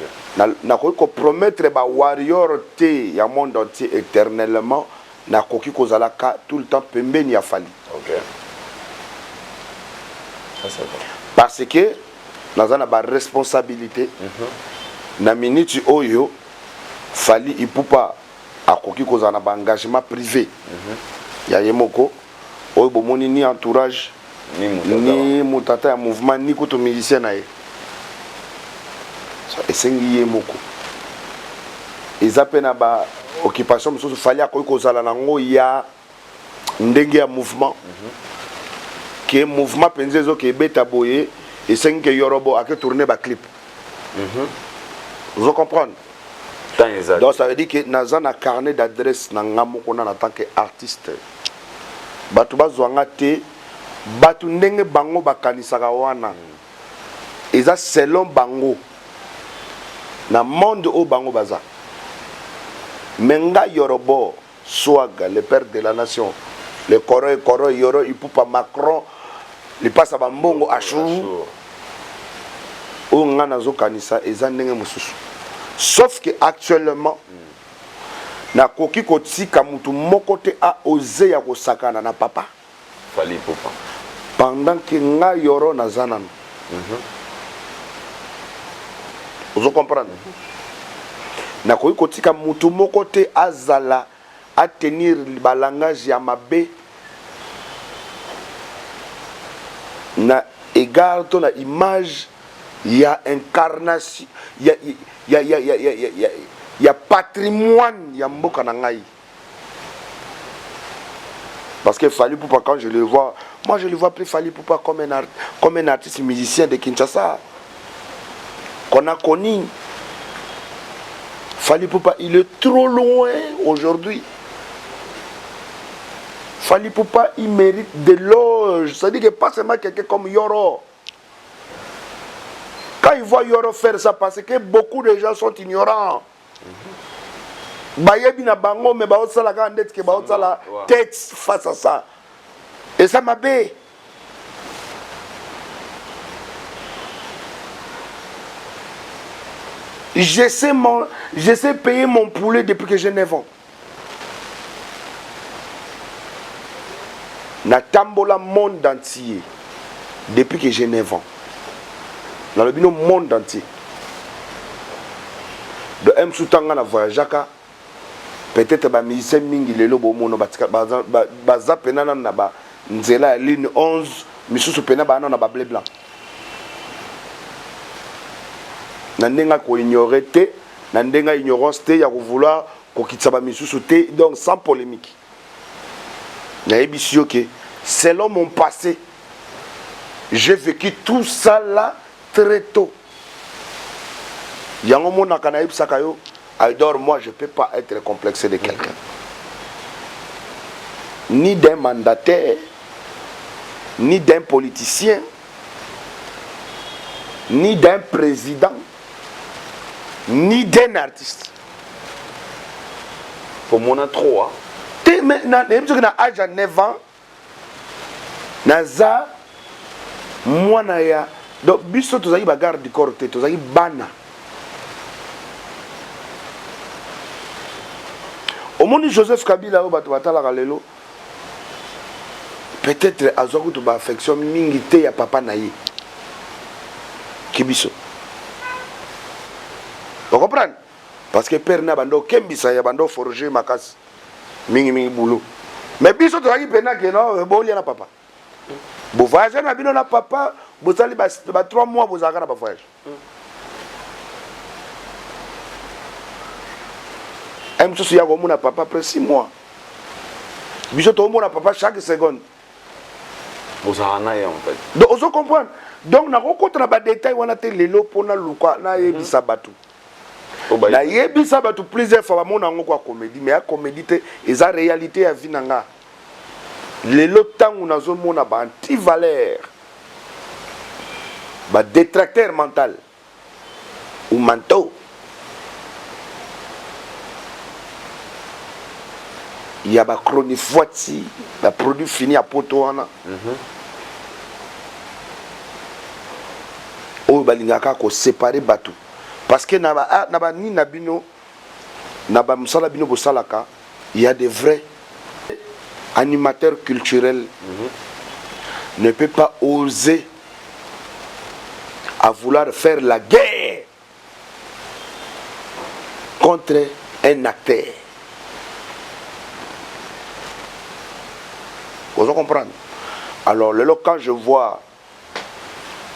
Na ko promettre ba warrior te ya monde entier éternellement na koki kozala ka tout le temps pembeni ya Fally. OK. Ça c'est bon. Parce que nous avons une responsabilité. Na minute oyo Fally il peut pas akoki kozana ba engagement privé. Ya yemoko oyo bomoni ni entourage ni mutata ya mouvement ni kuto musicien na ye. Ça esengi yemoko. Ezapena ba occupation mususu Fally akoki kozala nango ya ndenge ya mouvement. Que mouvement penzezo ke beta boye et c'est que Yorobo a que tourner ba clip. Vous comprenez? Donc ça veut dire que nous avons un carnet d'adresse en tant qu'artiste. Batu bazwanga te batu ndenge bango bakanisaka wana. Eza selon bango. Na monde au bango baza. Menga Yorobo Swag, le père de la nation. Le Koro Yoro il peut pas Macron. Il passe à Bambongo à Chou. Ou ngana zo kanisa eza ndenge mususu. Sauf que actuellement na koki kotika mutu moko te a osé ya kosakana na papa. Fally Ipupa. Pendant que nga Yoro na zanan. Vous comprenez? Na koki kotika mutu moko te azala à tenir le langage ya mabe. Na égard ton image, il y a incarnation, il y a patrimoine, il y a mboka na ngai. Parce que Fally Ipupa, quand je le vois, moi je le vois plus Fally Ipupa comme un artiste musicien de Kinshasa qu'on a connu. Fally Ipupa, il est trop loin aujourd'hui. Fally Ipupa, il mérite des loges. Ça veut dire que pas seulement quelqu'un comme Yoro. Quand il voit Yoro faire ça, parce que beaucoup de gens sont ignorants. Bayebi na bango, mais baotsa la grande que baotsa la tête face à ça. Et ça m'a bé. Je sais payer mon poulet depuis que j'ai 9 ans. natambola monde entier depuis que j'ai 9 ans. Dans le monde entier. De M. Soutanga na voyageaka peut-être ba musicien mingi lelo bomono batika baza penana na ba nzela ligne 11 misusu pena ba na ba blé blanc. Na ndenga ko ignorer te, na ndenga ignorance te ya ko vouloir ko kitsa ba misusu te, donc sans polémique. Na ebisio que selon mon passé, j'ai vécu tout ça là très tôt. Yango mona kana ibsaka yo, Aïdor, moi je peux pas être complexé de quelqu'un. Ni d'un mandataire, ni d'un politicien, ni d'un président, ni d'un artiste. Pour moi, on a trop. Hein? Na âge à 9 ans, naza, moi na ya, donc biso tozali bagarde du corps te, tozali bana. Au monde Joseph Kabila, peut-être à Zogo tu vas affection mingité ya papa naïe. Kibiso. Vous comprenez? Parce que père n'a bando kembisa ya bando forger makas mingi boulot. Mais biso tu vas y pena que non, bon na papa. Vous voyagez na bino na papa, vous allez ba 3 mois vous allez na pas voyage. Même si vous avez papa après 6 mois. Vous avez papa chaque seconde. Vous avez en fait. Donc, vous comprenez. Donc, nous avons des détails. On a des lélo pour nous. On a des sabatou. On a des sabatou plusieurs fois. On a une comédie. Mais la comédie, c'est la réalité à Vinanga. Lélo, tant on a un anti-valeur. Un détracteur mental. Ou manteau. Il y a des chronifoiti, des produits finis à potoana. Oh, balingaka ko séparer batu. Parce que naba ni nabino, naba musala bino bosalaka, il y a des vrais animateurs culturels. Ne peut pas oser à vouloir faire la guerre contre un acteur. Vous comprenez? Alors, quand je vois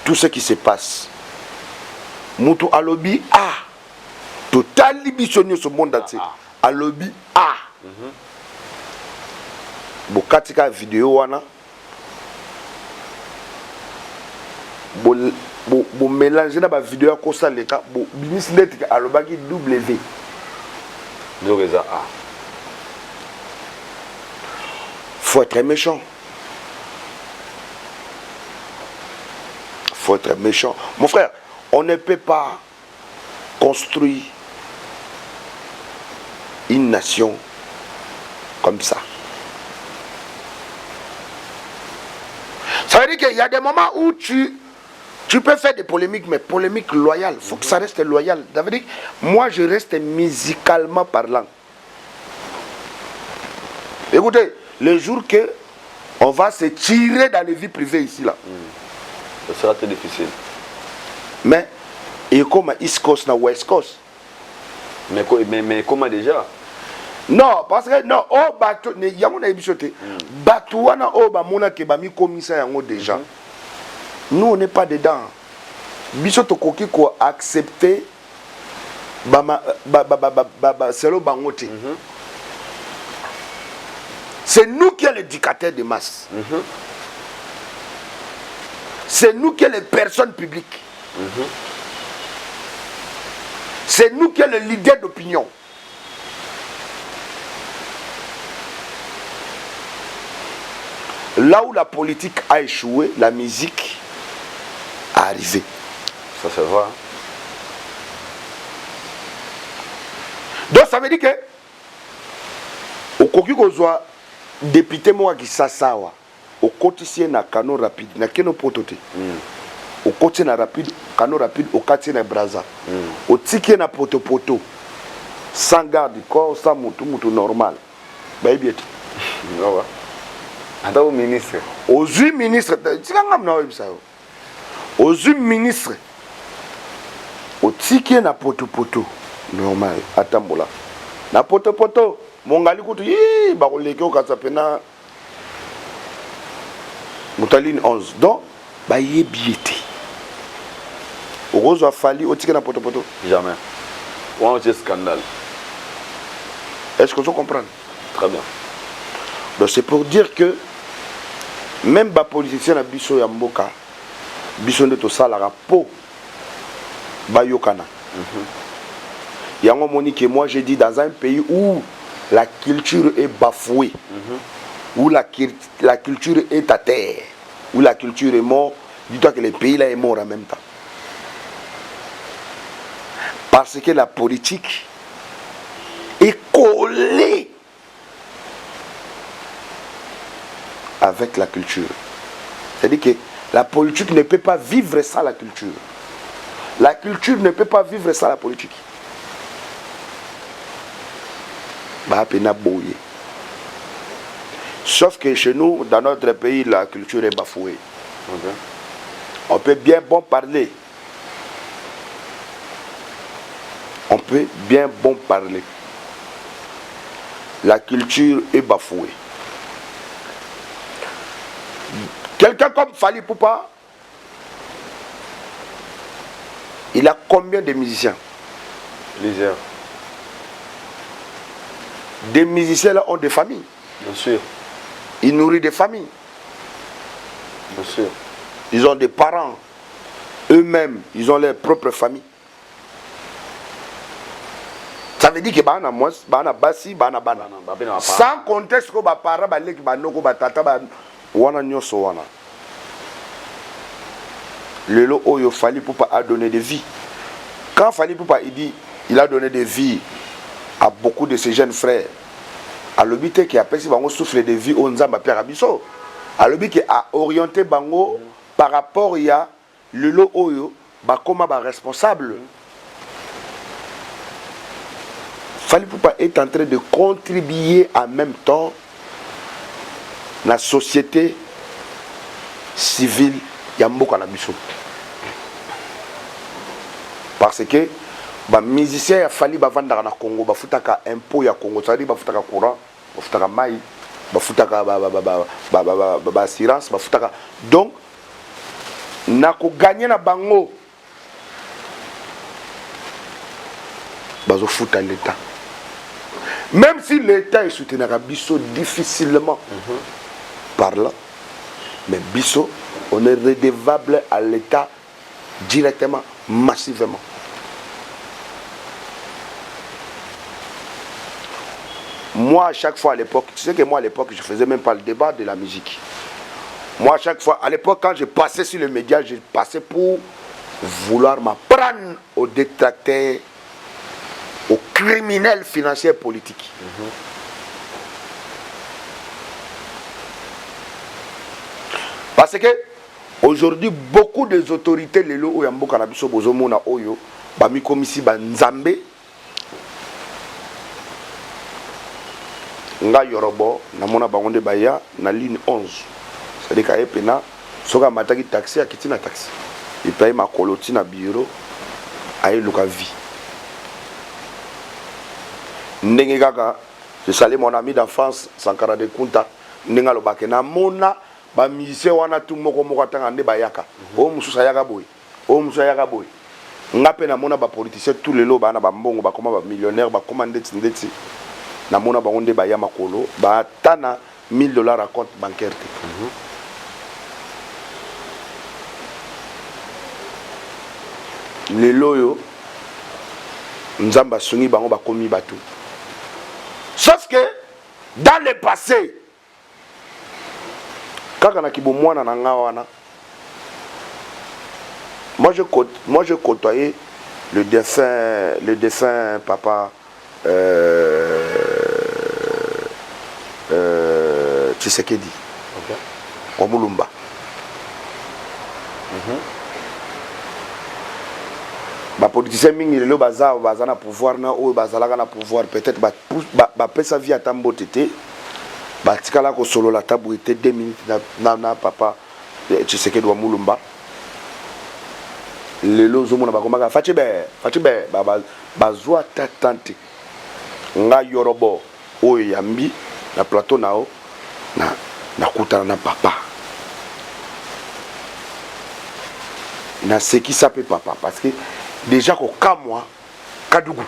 tout ce qui se passe, Moutou Alobi A, total libissionné ce monde entier. Alobi A. Bokatika vidéo wana. Bo mélanger na ba vidéo ko ça le cas, bo bimis net alobaki W. Donc ça A. Faut être méchant. Faut être méchant. Mon frère, on ne peut pas construire une nation comme ça. Ça veut dire qu'il y a des moments où tu peux faire des polémiques, mais polémiques loyales. Il faut que ça reste loyal. Ça veut dire que moi, je reste musicalement parlant. Écoutez, le jour que on va se tirer dans les vies privées ici là, ça sera très difficile. mais et comme East Coast na West Coast. Mais comment déjà? Non, parce que non, oh bateau, ne yango na ebisote. Bateau wana oh ba mona ke ba mi komisa yango déjà. Nous on n'est pas dedans. Bisoto koki ko accepter selo bangote. C'est nous qui sommes l'éducateur de masse. C'est nous qui sommes les personnes publiques. C'est nous qui sommes les leaders d'opinion. Là où la politique a échoué, la musique a arrivé. Ça se voit. Donc ça veut dire que au koki kozwa député moi qui sasawa au quotidien na canon rapide na keno potote au côté na rapide canon rapide au quartier na braza au ticket na poto sans garde corps sans mutu normal ba ibieti ata au ministre aux 8 ministres aux 8 ministres au ticket na poto normal atambola na poto mongali kutu yi ba koleke o katsapena mutaline 11 donc ba yebiete Rose a fallu au ticket na poto jamais on a scandale. Est-ce que vous comprenez? Très bien. Donc c'est pour dire que même les politiciens na biso ya mboka biso nde to sala rapport bayokana. Yango moni que moi j'ai dit dans un pays où la culture est bafouée, où la culture est à terre, où la culture est morte, dis-toi que le pays là est mort en même temps. Parce que la politique est collée avec la culture. C'est-à-dire que la politique ne peut pas vivre sans la culture. La culture ne peut pas vivre sans la politique. Sauf que chez nous, dans notre pays, la culture est bafouée. Okay. On peut bien bon parler. On peut bien bon parler. La culture est bafouée. Quelqu'un comme Fally Poupa, il a combien de musiciens? Plusieurs. Des musiciens là ont des familles. Bien sûr. Ils nourrissent des familles. Bien sûr. Ils ont des parents. Eux-mêmes, ils ont leurs propres familles. Ça veut dire que bana moi, bana basi, bana bana. Sans contexte que ba para ba leki ba noko ba tata ba wana nyoso wana. Lelo oyo Fally Poupa a donné des vies. Quand Fally Poupa il dit il a donné des vies à beaucoup de ses jeunes frères. À l'obité qui a perçu bango souffle de vie au nzamba Pierre Abisso. À l'obité qui a orienté bango par rapport il y a lelo oyo ba koma ba responsable. Fally Poupa est en train de contribuer en même temps à la société civile Yamboka Nabiso. Parce que les musiciens ont fallu vendre na Congo, ils font un impôt ya Congo, c'est-à-dire ils font courant, ils font maïs, ils font assurance, donc nako gagner na bango. Bazo fout à l'État. Même si l'État est soutenu à Bisso difficilement parlant, mais Bisso, on est redevable à l'État directement, massivement. Moi, à chaque fois à l'époque, tu sais que moi à l'époque, je ne faisais même pas le débat de la musique. Moi, à chaque fois, à l'époque, quand je passais sur les médias, je passais pour vouloir m'apprendre aux détracteurs, aux criminels financiers et politiques. Parce que aujourd'hui, beaucoup des autorités, les lois Oyambo Kanabiso Bozomona Oyo, Bami Komisi Banzambe, Nga Yorobo, Namona Bangonde Baya, na ligne 11. C'est-à-dire qu'à Epena, Soga Mataki taxi, à Kitina taxi. Il paye ma colotine à bureau, à Elukavi. Ndengegaka, je salue mon ami d'enfance, Sankara de Kunta, Ndengalo Bakena, Mona, ba musicien wana tout moko moko tanga nde bayaka. O mususa yaka boy. O mususa yaka boy. Ngape na mona ba politicien tous les lots bana ba mbongo ba koma ba millionnaire ba commandé ndeti. Na mona ba onde ba ya makolo, ba tana $1000 à compte bancaire. Les loyo nzamba songi bango ba komi batu. Sauf que dans le passé, quand on a moi je côtoyais le défunt papa Tshisekedi, Omulumba. Les politiciens mingi le bazar na pouvoir na o bazalaka na pouvoir peut-être ba pesa vie à tambo tété batikala ko solo la tabu était 2 minutes na papa Tshisekedi wa Mulumba lelo zo mona bakomaka Fatibe bazwa tatante nga yorobo oyo yambi na plateau nao na kutana na papa na seki sape papa parce que déjà ko kamwa Kadougou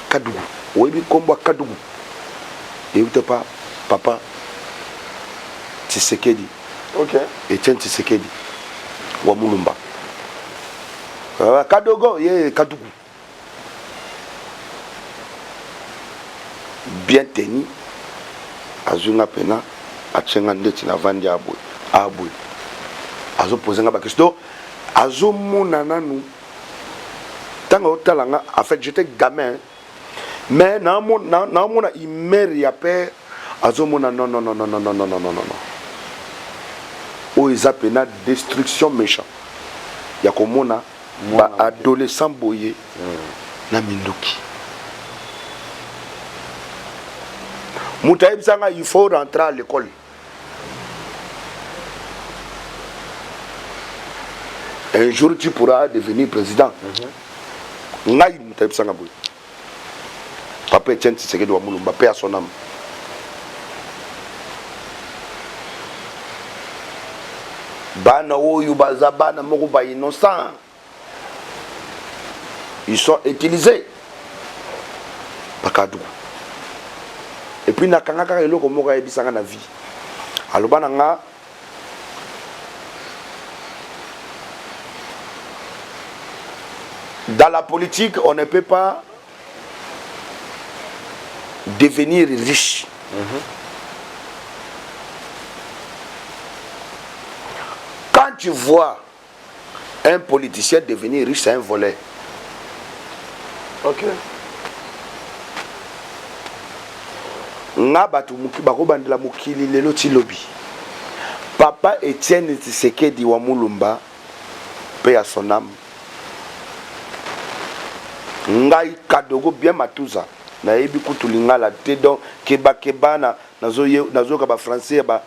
Kadougou oyebi kombo Kadougou et pas papa Tshisekedi Etienne Tshisekedi wa Mulumba Kadogo ye Kadougou bien tenu azunga pena achenga ndeti na vandi abwe azo poser nga ba question azo mona nanu tanga otalanga en fait j'étais gamin mais na mona imer ya père azo mona non o isa pena destruction méchant ya komona ba adolescent boye na minduki Moutaïb Sanga, il faut rentrer à l'école. Un jour, tu pourras devenir président. Ngaï Moutaïb Sanga Boy. Papa Etienne Tshisekedi wa Mulumba, paix à son âme. Bana oyu baza bana moko ba innocent. Ils sont utilisés. Pakadou. Et puis nakanga kaka eloko moko ebisanga na vie alobana nga dans la politique on ne peut pas devenir riche quand tu vois un politicien devenir riche c'est un voleur. Ok. Nga batu bako bandela mukili lelo tilobi papa Etienne Tshisekedi wa Mulumba paix à son âme ngai Kadogo bien matuza na yebi kutulinga la te donc keba na nazo ka ba français ba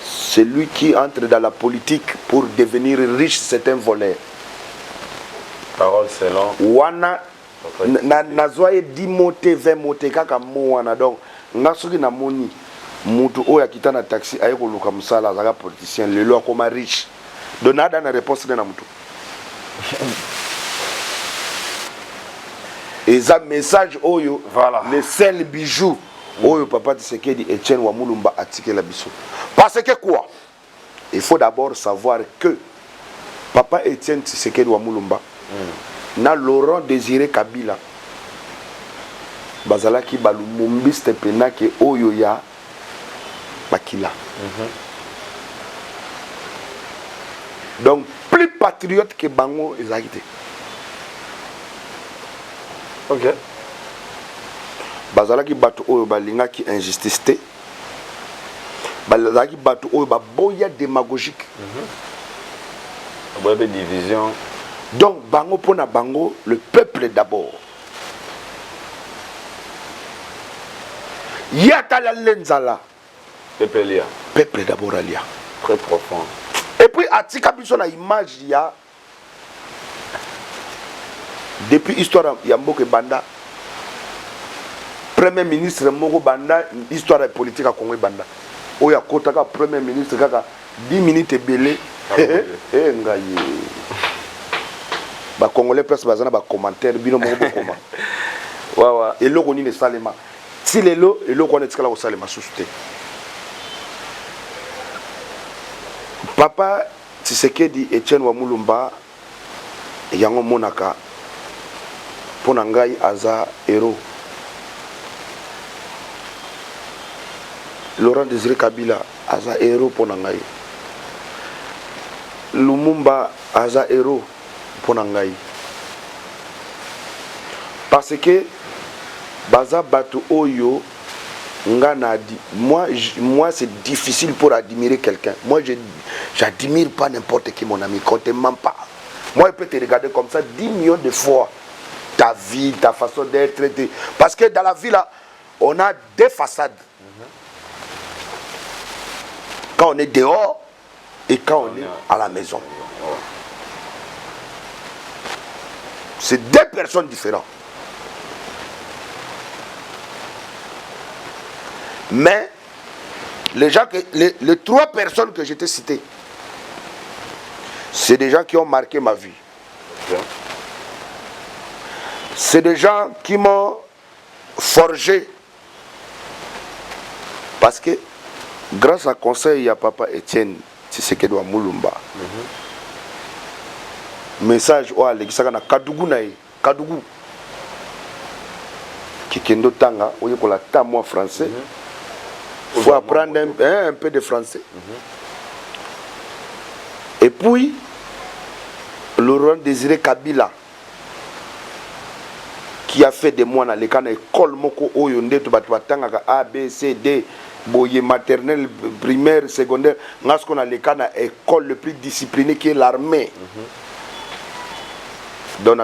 celui qui entre dans la politique pour devenir riche c'est un voleur. Parole selon wana nazoye 10 moté 20 moté kaka mo wana donc ngasoki na moni mutu oya kitana taxi ayeko luka musala azaka politicien lelo akoma riche donada na réponse na mutu eza message oyo voilà le seul bijou oyo papa Tshisekedi Etienne wa Mulumba atikela biso parce que quoi il faut d'abord savoir que papa Etienne Tshisekedi wa Mulumba na Laurent Désiré Kabila bazalaki balumumbiste pena ke oyo ya bakila donc plus patriote que bango ezakite. Ok. Bazalaki batu oyo balingaki injustice te bazalaki batu oyo baboya démagogique Boya division. Donc, bango pona bango, le peuple d'abord. Yatala lenzala. Peuple lia. Peuple d'abord alia. Très profond. Et puis, atika biso na image ya. Depuis histoire ya Mboke Banda, Premier ministre Moko Banda, histoire politique à Congo Banda. Oya kotaka Premier ministre kaka 10 minutes belé. Ngaye. Ba congolais presse bazana ba commentaire bino mo bokoma wawa eloko ni ne salema si lelo eloko na tikala ko salema susute papa Tshisekedi Etienne wa Mulumba yango monaka pona ngai aza héros Laurent Désiré Kabila aza héros pona ngai Lumumba aza héros Ponangai. Parce que baza batu oyo ngana di moi c'est difficile pour admirer quelqu'un. Moi j'admire pas n'importe qui mon ami, quand tu m'aimes pas. Moi je peux te regarder comme ça 10 millions de fois. ta vie, ta façon d'être. Parce que dans la vie, là, on a des façades. Quand on est dehors et quand on est à la maison. C'est deux personnes différentes. Mais les trois personnes que je t'ai citées, c'est des gens qui ont marqué ma vie. C'est des gens qui m'ont forgé. Parce que grâce à conseil, il y a Papa Etienne Tshisekedi wa Mulumba. Message au Alexandre Kadougou naï, Kadougou. Kikendo Tanga, où il y a ta moi français. Il faut apprendre un peu de français. Et puis, Laurent Désiré Kabila, qui a fait de moi dans l'école Moko Oyonde, A, B, C, D, Boye maternelle, primaire, secondaire, nous avons l'école le plus disciplinée qui est l'armée. Donc, nous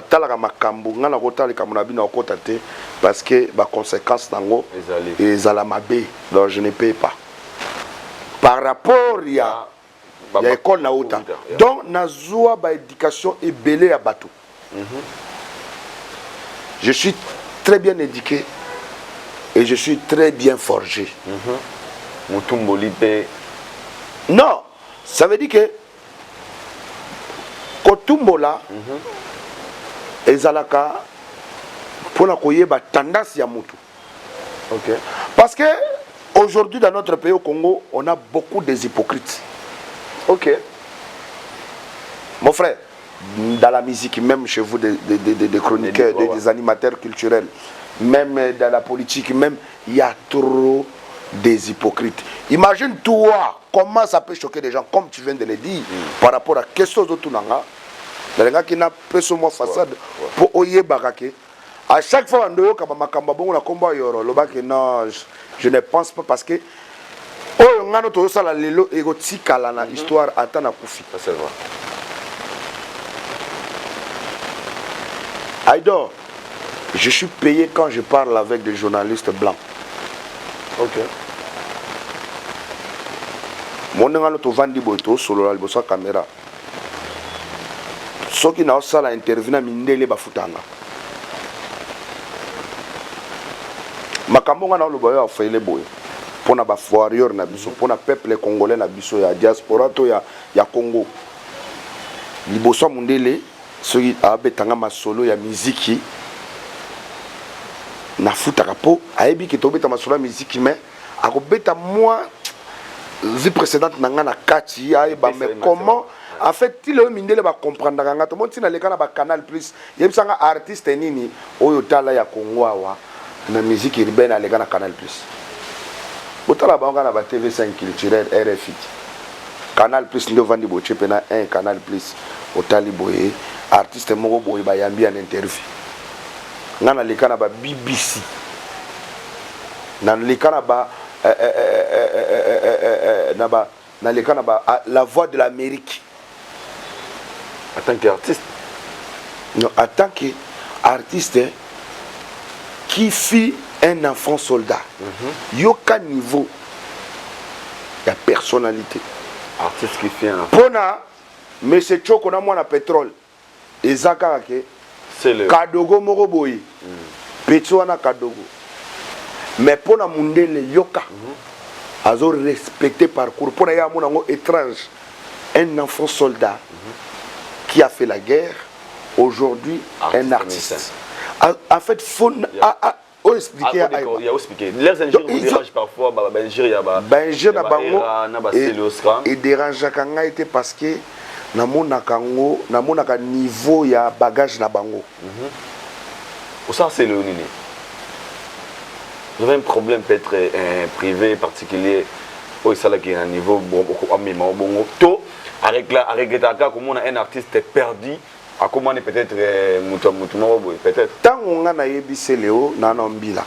avons parce que les conséquences sont les donc je ne paye pas. Par rapport, il y a l'école. Donc, nous avons une éducation et belé à bateau. Je suis très bien éduqué et je suis très bien forgé. Non, ça veut dire que Kotumbola ezalaka pour la koyeba tendance ya mutu. Parce que aujourd'hui dans notre pays au Congo, on a beaucoup des hypocrites. Mon frère, dans la musique, même chez vous, des chroniqueurs, des animateurs culturels, même dans la politique, même, il y a trop des hypocrites. Imagine-toi comment ça peut choquer des gens, comme tu viens de le dire, par rapport à quelque chose d'autre. Les gens qui n'ont pas ce mot façade pour oyer barake. À chaque fois, on non, je ne pense pas parce que histoire attend à Koufi. C'est vrai. Aïdor, je suis payé quand je parle avec des journalistes blancs. Mon nom est Vandi Boito, solo la caméra. Ceux qui n'ont pas intervenu, mindele bafutanga. Makambo ngana loboya ofele boy. Pona ba warrior na biso, pona peuple congolais na biso ya diaspora to ya Congo. Liboso mundele ceux qui abetanga masolo ya musique na futaka po ayebi ki tobeta masolo ya musique mais akobeta moi vie précédente nanga na kati ayeba mais comment en fait il le mindele ba comprendre nga to monti na leka na ba canal plus yebisanga artiste nini oyo tala ya Congo awa na musique urbaine na leka na canal plus otala ba na ba TV5 culturel RFI canal plus ndo vandi boche pena un canal plus otali boye artiste moko boye ba yambi en interview ngana leka na ba BBC na leka na ba na leka na ba la voix de l'Amérique en tant qu'artiste. Non, en tant qu'artiste qui fit un enfant soldat. Yoka niveau la personnalité. Artiste qui fait un enfant. Pona monsieur Choko na mwana pétrole. Ezaka ke c'est le Kadogo Moroboyi. Petsoana Kadogo. Mais pona mundele yoka. Azo respecté parcours. Pona ya mona ngo étrange. Un enfant soldat qui a fait la guerre. Aujourd'hui, un artiste. En fait, il faut expliquer. Il y a expliqué. Les ingénieurs nous dérangent parfois. Et dérange quand été parce que namonaka niveau ya bagage na bango. Ça c'est le nini. Vous avez un problème peut-être privé particulier. Au salaire qui est à un niveau bon to avec comment un artiste perdu. À comment peut-être peut-être tant on a naïbissé Léo nanambila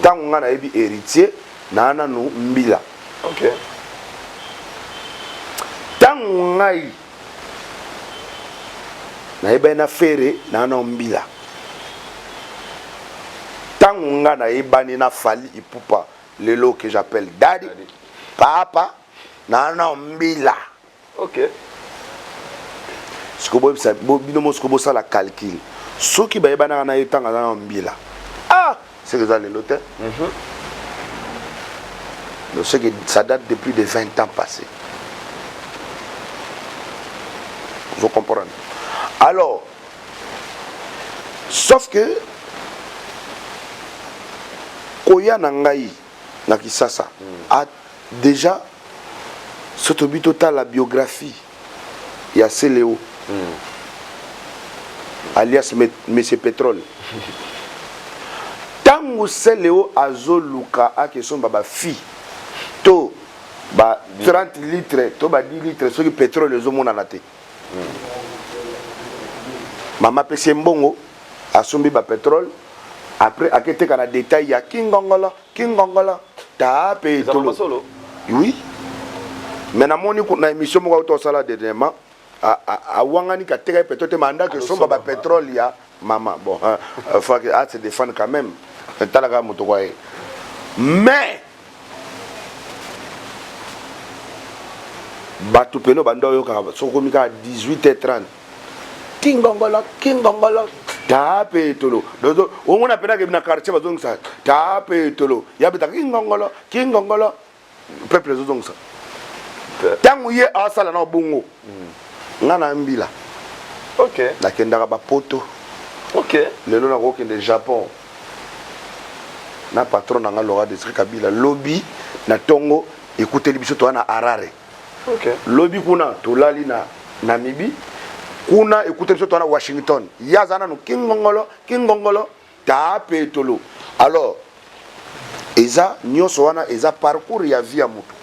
tant on a naïbi héritier nananu mbila tant on a na yeba na fere na na mbila tangunga na yebani na fali ipupa lelo que j'appelle daddy papa na na mbila. Ok. Ce que vous binomo ce que vous ça la calcul ceux qui ba yebana na yetanga na mbila ah c'est que ça le lote. Donc c'est que ça date de plus de 20 ans passés. Vous comprenez? Alors, sauf que Koya Nangaï Nakisasa a déjà sotobi total la biographie. Il y a Céléo, alias Monsieur Pétrole. Tant que Céléo a Zoluka a question baba fille, to ba 30 litres, to ba 10 litres, ce que pétrole les hommes ont naté. Maman pèse mbongo a sombi ba pétrole après a été kana détail ya kingongola ta pe tolo oui mais na moni na émission mo ko sala dernièrement a wangani ka teka pétrole te manda que somba ba pétrole ya maman bon faut que se défendre quand même talaga moto quoi mais batu peno bando yo ka soko mika 18h30 kingongolo tape tolo dodo o mona pena ke na quartier bazong sa tape tolo ya beta kingongolo peuple zong sa tangu ye asala na bongo ngana mbila. Ok. La kenda ba poto. Ok. Lelo na ko kende Japon na patron na Laura de Kabila lobby na tongo écoutez libiso to na Harare. Ok. Lobby kuna tolali na Namibie kuna écoutez libiso to na Washington yazana no kingongolo tape tolo. Alors eza nyoso wana eza parcours ya vie ya mutu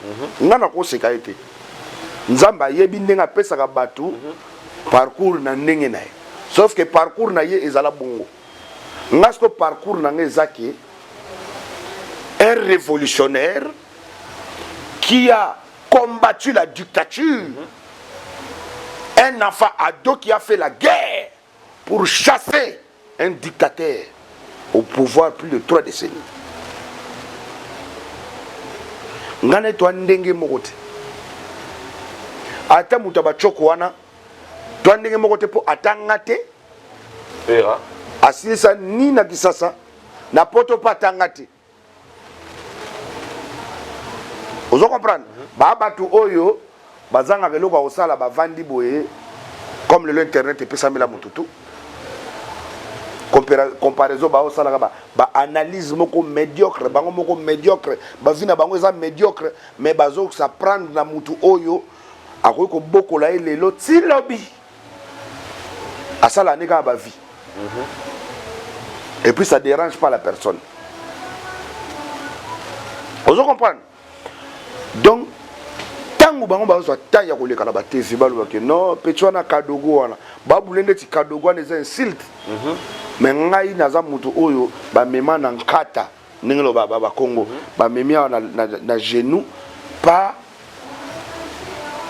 ngana ko seka ete nzamba yebi ndenga pesa ka batu parcours na ndenge na ye sauf que parcours na ye ezala bongo ngasko parcours na ngezaki un révolutionnaire qui a combattu la dictature, un enfant ado qui a fait la guerre pour chasser un dictateur au pouvoir plus de 3 décennies. Ngane to ndenge mokote ata mutaba choko wana to ndenge mokote po atangate era asilisa ni na kisasa na poto pa tangate. Vous comprenez? Baba tu oyo bazanga keloko osala bavandi boye comme le internet et pesa mela mututu comparaison ba osala ba analyse moko médiocre bango moko médiocre ba vina bango eza médiocre mais bazo ça prendre na mutu oyo akoyi ko bokola lelo ti lobby asala neka ba vie et puis ça dérange pas la personne. Vous comprenez? Donc tangu bango bazwa tanya koleka na ba TV baluba ke non petwana kadogo wana babulende ti kadogo wana eza insulte mais ngai naza mutu oyo ba mema na nkata ningelo ba Congo ba memia na genou pas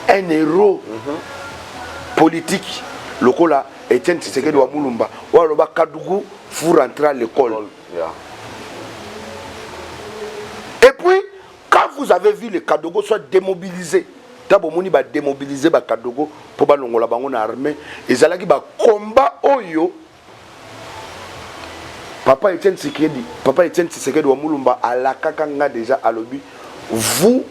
un héros politique lokola Etienne Tshisekedi wa Mulumba walo ba kadogo pour rentrer à l'école. Et puis quand vous avez vu les Kadogo soit démobilisés, d'abord moni ba démobiliser ba Kadogo pour ba longola bango na armée, ezalaki ba combat oyo Papa Etienne Tshisekedi wa Mulumba alakaka nga déjà à lobby. Vous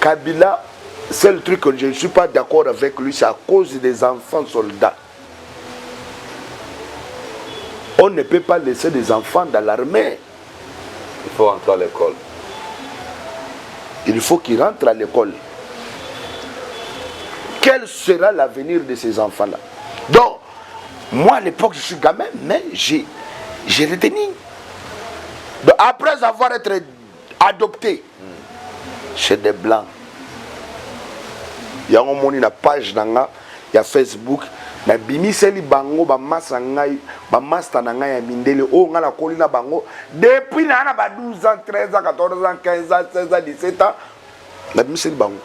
Kabila, c'est le truc que je ne suis pas d'accord avec lui, c'est à cause des enfants soldats. On ne peut pas laisser des enfants dans l'armée. Il faut rentrer à l'école. Il faut qu'ils rentrent à l'école. Quel sera l'avenir de ces enfants-là? Donc, moi à l'époque, je suis gamin, mais j'ai retenu. Donc, après avoir été adopté chez des Blancs, il y a une page dans Facebook, na bimiseli bango ba masangai ba master na ngai ya mindele o ngala kolina bango depuis na ba 12 ans 13 ans 14 ans 15 ans 16 ans 17 ans na bimiseli bango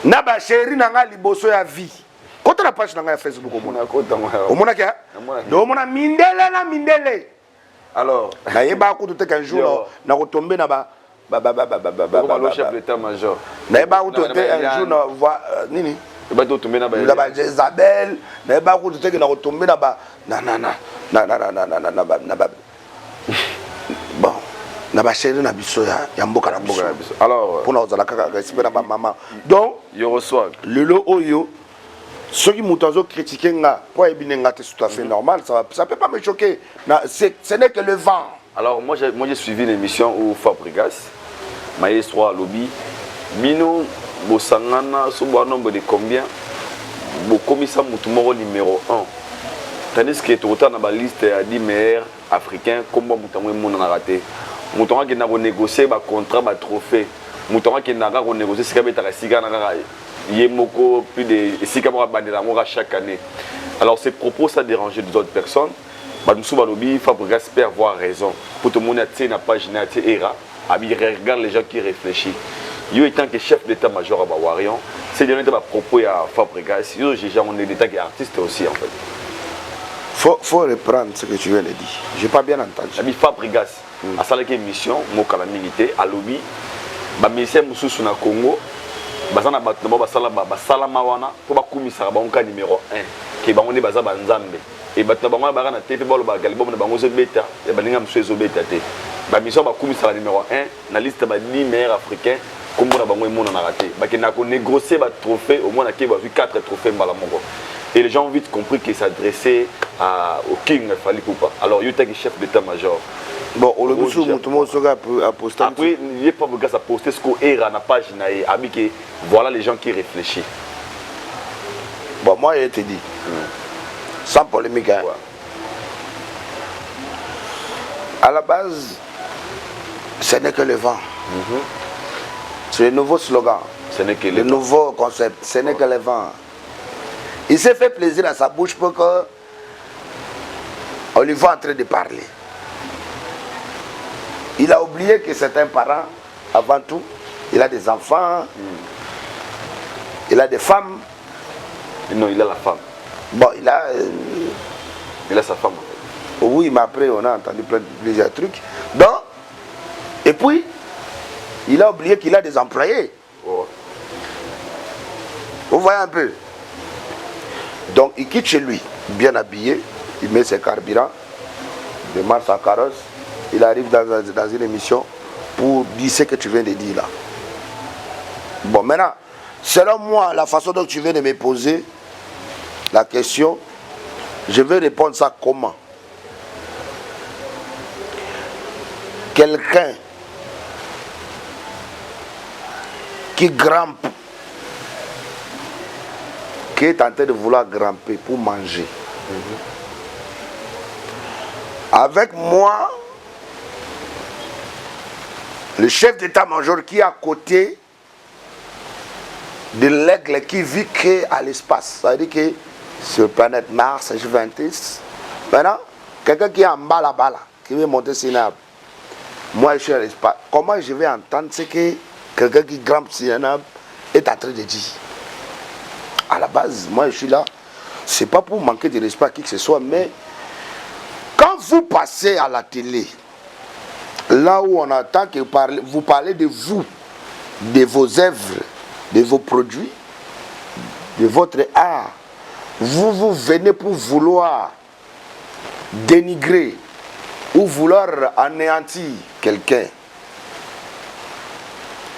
na ba chéri na nga liboso ya vie kota na page na nga ya Facebook omona kia do mona mindele na mindele alors na yeba ko tout un jour na ko tomber na ba le chef d'état-major na yeba ko tout un jour na voix nini ba to tomber na ba Isabelle na yeba ko tout na ko tomber na ba na bon na ba chéri na biso ya mboka na biso alors pour nous kaka respect na ba maman donc yo reçoit lelo oyo ceux qui m'ont critiqué pour c'est tout à fait normal, ça peut pas me choquer. Ce n'est que le vent. Alors moi j'ai suivi l'émission où Fabregas, Maestro à lobby, Mino, Bossangana, Sobo nombre de combien, Bokomisa Moutumoro numéro 1. Tandis que tout dans la liste a dit meilleurs africains, comme Moutamou Moun a raté. Moutamou qui n'a pas négocié un contrat, un trophée. Moutamou qui n'a pas négocié, c'est qu'il y a un cigare. Yemoko plus de Sikabora Bandelamora chaque année. Alors ces propos ça dérangé des autres personnes. Badoussou Balobi, Fabregas peut avoir raison. Pour tout le monde n'a pas gêné ERA. Abi regarde les gens qui réfléchissent. Yo étant que chef d'état-major à Bawarian, c'est donné des propos à Fabregas. Yo j'ai déjà mon état qui est artiste aussi en fait. Faut reprendre ce que tu viens de dire. J'ai pas bien entendu. Abi Fabregas a salé une mission Mokala militaire à lobby. Ba ministère Moussou na Congo. Bazana batna basala basalama wana po bakumisa bango numéro 1 ke bango ne baza banzambe et batna bango ba na TV bolo ba galbo na bango zo beta ya balinga mswezo beta te ba mission bakumisa numéro 1 na liste ba 10 meilleurs africains kombo na bango emona na raté ba ke na ko négocier ba trophée au moins na ke ba vu 4 trophées mbala moko et les gens ont vite compris qu'il s'adressait au King Fally Ipupa. Alors il était chef d'état-major. Bon, on le dit sur mon soga a posté. Après, il n'est pas besoin de poster ce qu'on est à la page. Voilà les gens qui réfléchissent. Bon, moi, je te dis, sans polémique, hein. Ouais. À la base, ce n'est que le vent. C'est le nouveau slogan. Ce n'est que le nouveau concept. Ce n'est que le vent. Il s'est fait plaisir à sa bouche pour que on lui voit en train de parler. Il a oublié que c'est un parent avant tout. Il a des enfants. Il a des femmes. Non, il a la femme. Bon, il a sa femme. Oui, mais après on a entendu plusieurs trucs. Donc, et puis, il a oublié qu'il a des employés. Oh. Vous voyez un peu. Donc il quitte chez lui, bien habillé, il met ses carburants, il démarre sa carrosse, il arrive dans une émission pour dire ce que tu viens de dire là. Bon, maintenant, selon moi, la façon dont tu viens de me poser la question, je vais répondre ça comment? Quelqu'un qui grimpe, qui est en train de vouloir grimper pour manger. Avec moi, le chef d'état-major qui est à côté de l'aigle qui vit qu'à l'espace. Ça veut dire que sur la planète Mars, Juventus, maintenant, quelqu'un qui est en bas là-bas, là, qui veut monter sur une arbre. Moi, je suis à l'espace. Comment je vais entendre ce que quelqu'un qui grimpe sur un arbre est en train de dire? À la base, moi je suis là, c'est pas pour manquer de respect à qui que ce soit, mais quand vous passez à la télé, là où on entend que vous parlez de vous, de vos œuvres, de vos produits, de votre art, vous venez pour vouloir dénigrer ou vouloir anéantir quelqu'un,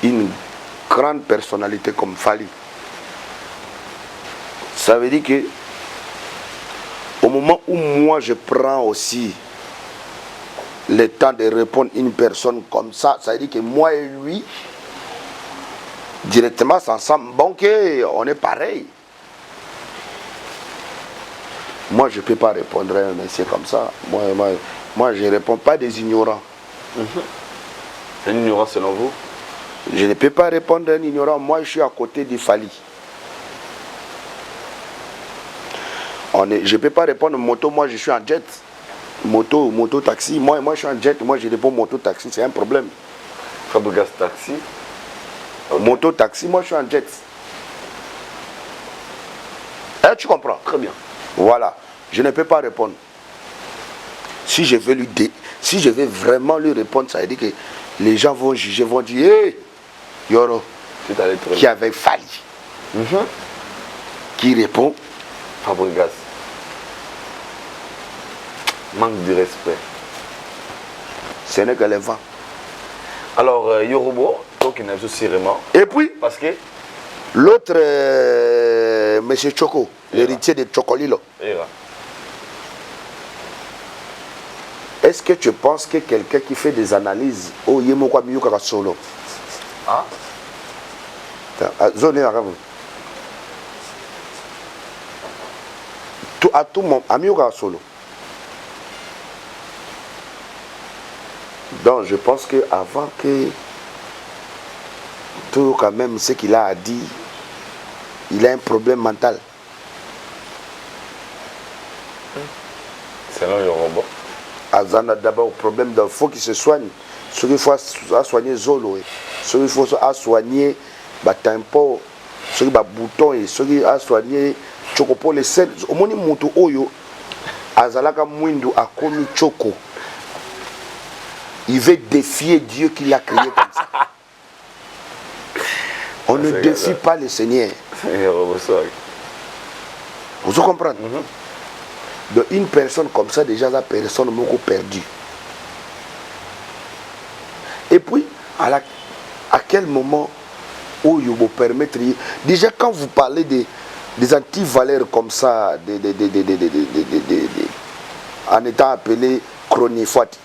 une grande personnalité comme Fally. Ça veut dire que au moment où moi je prends aussi le temps de répondre à une personne comme ça, ça veut dire que moi et lui, directement, c'est ensemble. Bon, on est pareil. Moi, je ne peux pas répondre à un monsieur comme ça. Moi je ne réponds pas des ignorants. C'est un ignorant selon vous? Je ne peux pas répondre à un ignorant. Moi, je suis à côté du Fally. Je ne peux pas répondre moto, moi je suis en jet. Moto, taxi. Moi je suis en jet, moi je réponds moto, taxi, c'est un problème. Fabregas taxi. Moto, taxi, moi je suis en jet. Tu comprends? Très bien. Voilà. Je ne peux pas répondre. Si je vais vraiment lui répondre, ça veut dire que les gens vont juger, vont dire, hey, Yoro, qui avait fallu. Qui répond? Fabregas. Manque de respect. Ce n'est que les vents. Alors, Yorobo, toi qui n'as aussi vraiment. Et puis, parce que l'autre, monsieur Choco, l'héritier de Chocolilo. Est-ce que tu penses que quelqu'un qui fait des analyses au Yemokwa Miyuka solo? Ah? Zone à tout moment, à Miyuka solo. Donc je pense que avant que tout quand même ce qu'il a dit, il a un problème mental. Selon Yorobo. Azana d'abord problème il faut qu'il se soigne. Ce qu'il faut soigner Zolo, ce qu'il faut soigner tempo, ce qu'il faut bouton et ce qu'il faut soigner Chocopo les sel. Au moins mutu oyo azalaka mwindu akomi Choco. Il veut défier Dieu qui l'a créé comme ça. On ne défie pas le Seigneur. Vous comprenez? Donc une personne comme ça, déjà la personne est beaucoup perdue. Et puis, à quel moment où il vous permettre... Déjà quand vous parlez des antivaleurs comme ça, en étant appelé chronifati,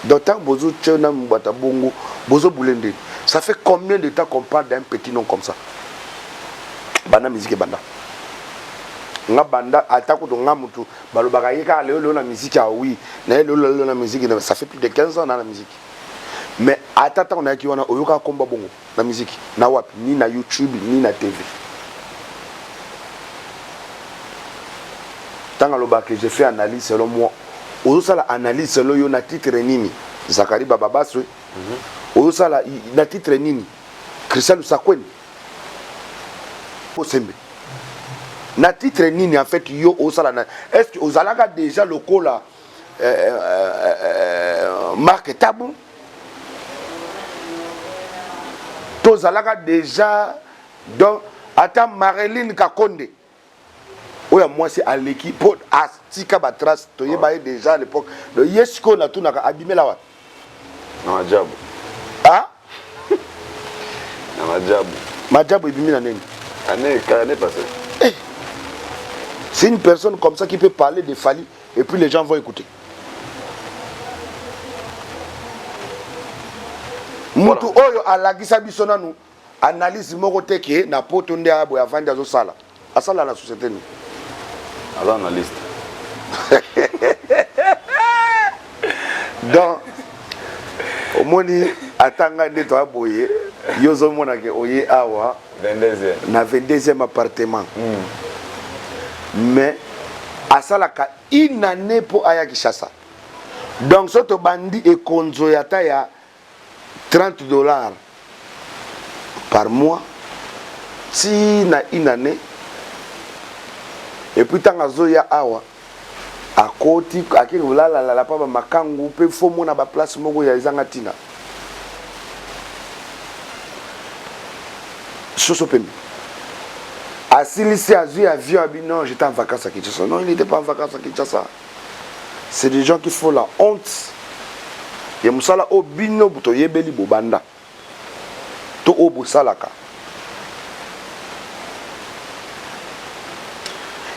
d'autant bozo tchena mbata bongo, bozo boulende. Ça fait combien de temps qu'on parle d'un petit nom comme ça? Banda musique banda. Nga banda atako to nga mutu balobaka yeka lelo na musique ah oui, na lelo na musique ça fait plus de 15 ans dans la musique. Mais atata on a ki wana oyoka komba bongo na musique na wapi ni na YouTube ni na TV. Tant aloba que j'ai fait analyse selon moi. Oyo sala analyse selon yo na titre nini? Zakari Baba Baswe. Oyo sala na titre nini? Christian Sakweni. Osembe. Na titre nini en fait yo osala na est-ce que ozalaka déjà lokola Marc Tabou tozalaka déjà donc ata Marilyn Kakonde oya moi c'est à l'équipe pour astika batras to yeba déjà à l'époque le yesko na tunaka abimela wa na majabu ah na majabu ibimina nini année passée. C'est une personne comme ça qui peut parler de Fali et puis les gens vont écouter. Mutu oyo alagisa bisona nu analyse moko teke na poto nde abo ya vandi azo sala. Asala na société ni. Alors analyste. Donc au moni atanga nde to aboye yozo mona ke oye awa 22e na 22e appartement. Mais à ça la une année pour aya Kishasa. Donc ce bandi et konzo yata ya $30 par mois si na une année et puis tant azoya awa à côté à qui la papa makangu pe fo mona ba place moko ya izanga tina soso pembe. Assilisi Azui avion non, j'étais en vacances à Kinshasa. Non, il n'était pas en vacances à Kinshasa. C'est des gens qui font la honte. Il y a Moussala Obino Buto Yebeli Bobanda. To Obusalaka.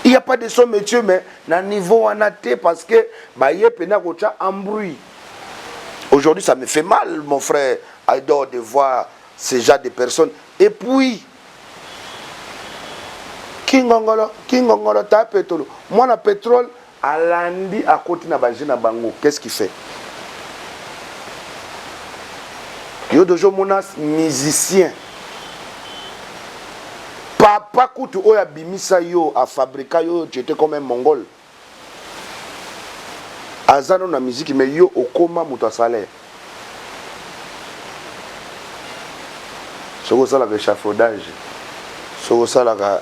Il n'y a pas de son métier, mais na niveau en athée parce que Baye Pena Rocha embrouille. Aujourd'hui, ça me fait mal, mon frère, Aïdor, de voir ce genre de personnes. Et puis, Kingongolo, ta pétrole. Moi, na pétrole, à l'andi, à côté na bagé na bango. Qu'est-ce qu'il fait? Yo dojo monas musicien. Papa Koutou oya bimisa yo a fabrica yo, tu étais comme un mongol. Azano na musique, mais yo okoma muta salaire. Soko sala ka échafaudage. Soko sala ka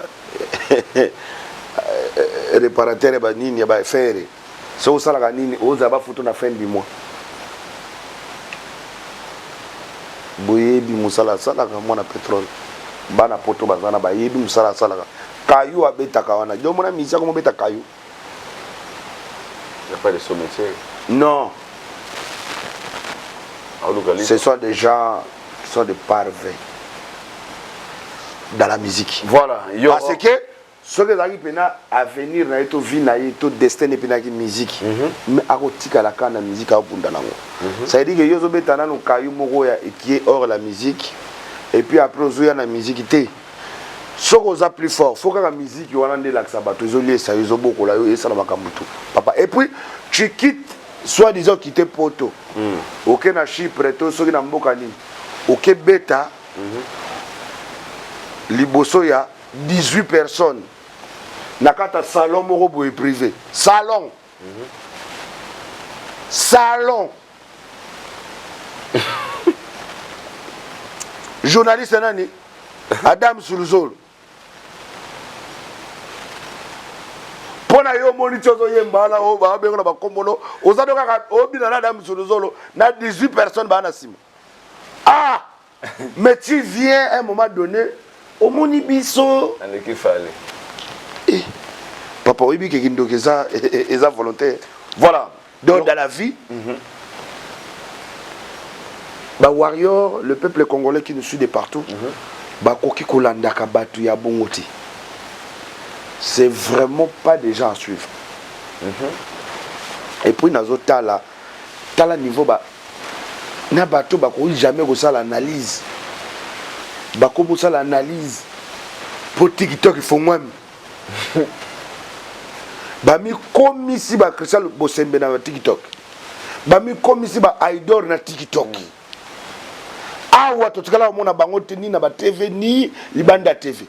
réparateur ba nini ba faire so sala ka nini oza ba photo na fin du mois boyebi musala sala ka mona pétrole bana poto bazana ba yebi musala sala ka kayu abetaka wana jo mona misa ko beta kayu. Il n'y a pas de sommetier. Non. Ce sont des gens qui sont des parfaits dans la musique. Voilà. Parce que ce que vous pena avenir na eto vie na eto destin pena ki musique. Mais à côté la kana musique a bunda nango. Ça veut dire que yozo betana no kayu moko ya qui est hors la musique et puis après ozoya na musique té. Ce qu'on a plus fort, faut que la musique wana ndé la sabato izolié ça yozo boko la yo et ça na makambutu. Papa et puis tu quittes soit disant quitter poto. OK na Chypre to soki na mboka ni. OK beta. Liboso ya 18 personnes. Nakata salon moko boy privé. Salon. Salon. Journaliste nani? Adam Suluzolo. Pona yo monitor zo yemba la o ba bengo na ba komolo. Ozado kaka obina na Adam Suluzolo na 18 personnes ba na sima. Ah! Mais tu viens à un moment donné au monibiso. Il fallait. Papa, oui, ils ont volontaire. Voilà. Donc, dans la vie, bah, warrior, le peuple congolais qui nous suit de partout, bah, koki kolanda kabatu ya bongoti. C'est vraiment pas des gens à suivre. Et puis, dans tala niveau, bah, na bato ba ko jamais ko ça l'analyse. Ba ko ça l'analyse. Pour TikTok il faut moi. Ba mi komi si ba Christian Bosembe na TikTok. Ba mi komi si ba idol na TikTok. Awa to tikala mona bango teni na ba TV ni libanda TV.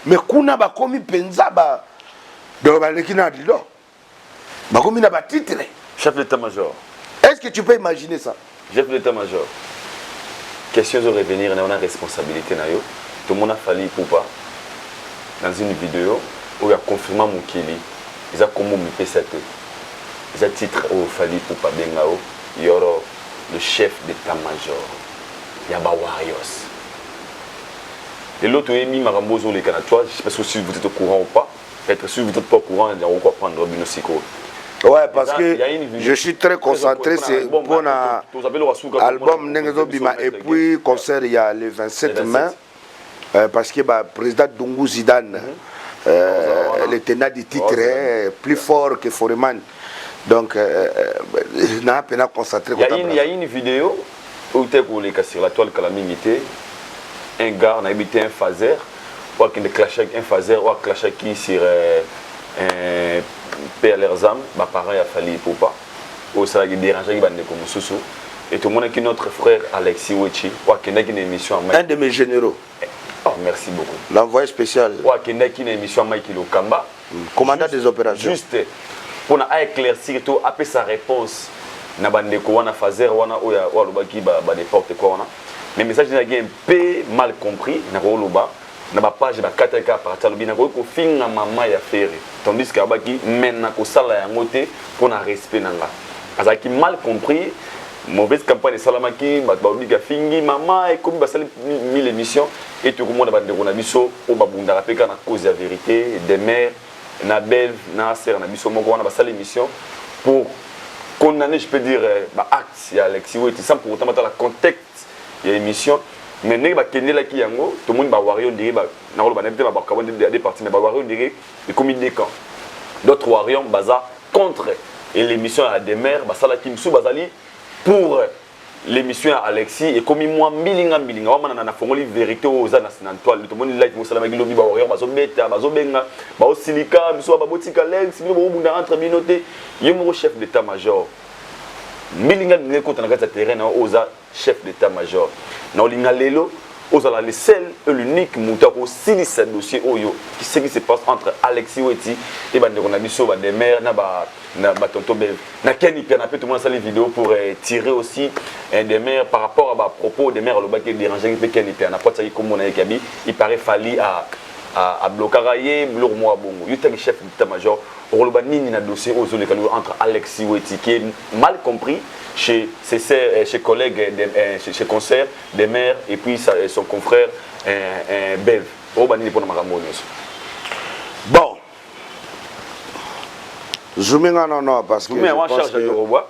Mais kuna ba komi penza ba do ba lekina dilo. Ba komi na ba titre. Chef d'état-major. Est-ce que tu peux imaginer ça? Chef d'état-major. Question de revenir na una responsabilité na yo. Tout le monde a fallu pour pas dans une vidéo où il a confirmé mon kili. Ils ont comment me PCT. Ils ont titre au fallu pour pas bengao. Yoro le chef d'état-major. Yaba Warriors. Et l'autre est mis Marambozo les Canatois. Je ne sais pas si vous êtes au courant ou pas. Peut-être si vous n'êtes pas au courant, il y a quoi prendre Robino Sico. Ouais, parce que je suis très concentré c'est pour l'album Nengezo Bima et puis concert il y a le 27 mai parce que le président Dungu Zidane le tenant du titre est plus fort que Foreman. Donc on a peine à concentrer. Il y a une vidéo où tu es pour les casser la toile calamité. Un gars on a habité un phaser ou un clash avec un phaser ou un clash qui sur un père leurs âmes, ma parent a fallu pour pas. Au ça qui dérange qui bande comme Soussou. Et tout le monde qui notre frère Alexis Wechi, ou qui n'a qu'une émission un de mes généraux. Oh, merci beaucoup. L'envoyé spécial. Ou qui n'a qu'une émission Mikilo Kamba. Commandant des opérations. Juste pour éclaircir tout, après sa réponse, na bande ko wana fazer wana oya walobaki ba n'importe quoi wana. Mais message n'a un peu mal compris na ko loba. Na ba page ba 4K partir le bina ko finga mama ya faire tandis que abaki mena ko sala ya ngote pour na respect nanga parce que mal compris mauvaise campagne salamaki ba ba fingi mama et comme ba sali 1000 émissions et tout comme on ba ndeko na biso o ba bunda rapeka na cause ya vérité des mères na belle na sœur na biso moko wana ba sali émission pour condamner je peux dire ba acte ya Alexis Weti sans pour autant mettre la contexte ya émission. Mais ne ba kende la ki yango tout le monde ba warrior dirait ba na ko ba n'était ba ba des parties mais ba warrior dirait et comme des camps d'autres warriors baza contre et l'émission à des mères ba sala ki msu bazali pour l'émission à Alexis et comme moi milinga wa na fongoli vérité aux ana sinantoile tout le monde like mo sala ma gilobi ba warrior bazo beta bazo benga ba osilika msu ba botika Alex bino bo bunda entre minoté yemo chef d'état-major milinga ne ko tana kata terrain na oza chef d'état-major na olinga lelo ozala le seul et l'unique moutako sili ce dossier oyo qui ce qui se passe entre Alexis Weti et bandeko na biso ba des mères na ba tonto Bev na Kenny Pia na peut tout le monde ça les vidéos pour tirer aussi des mères par rapport à propos des mères le baki déranger pe Kenny Pia na pote ça comme on a kabi il paraît fallu à à bloquer blur moi bongo yo tagi chef d'état-major oloba nini na dossier ozoleka entre Alexis Weti qui est mal compris chez ses collègues chez concert des maires et puis son confrère Bev oba nini pona makambo nyonso. Bon, zooming non parce que mais on charge de revoir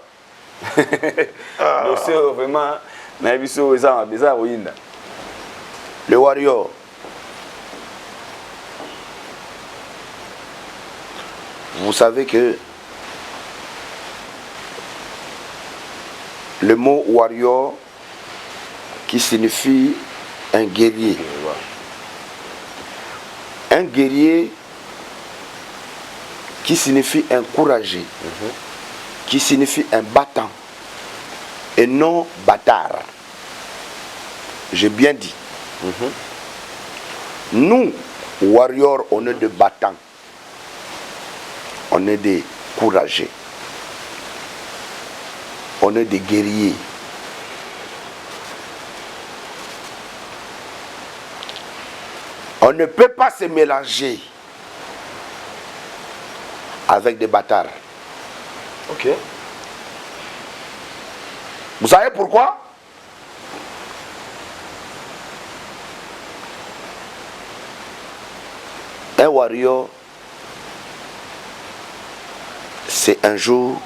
dossier vraiment na biso eza oyinda le warrior. Vous savez que le mot warrior qui signifie un guerrier. Un guerrier qui signifie un courageux, qui signifie un battant et non bâtard. J'ai bien dit. Nous, warriors, on est des battants. On est des courageux. On est des guerriers. On ne peut pas se mélanger avec des bâtards. Ok. Vous savez pourquoi? Un warrior, c'est un jour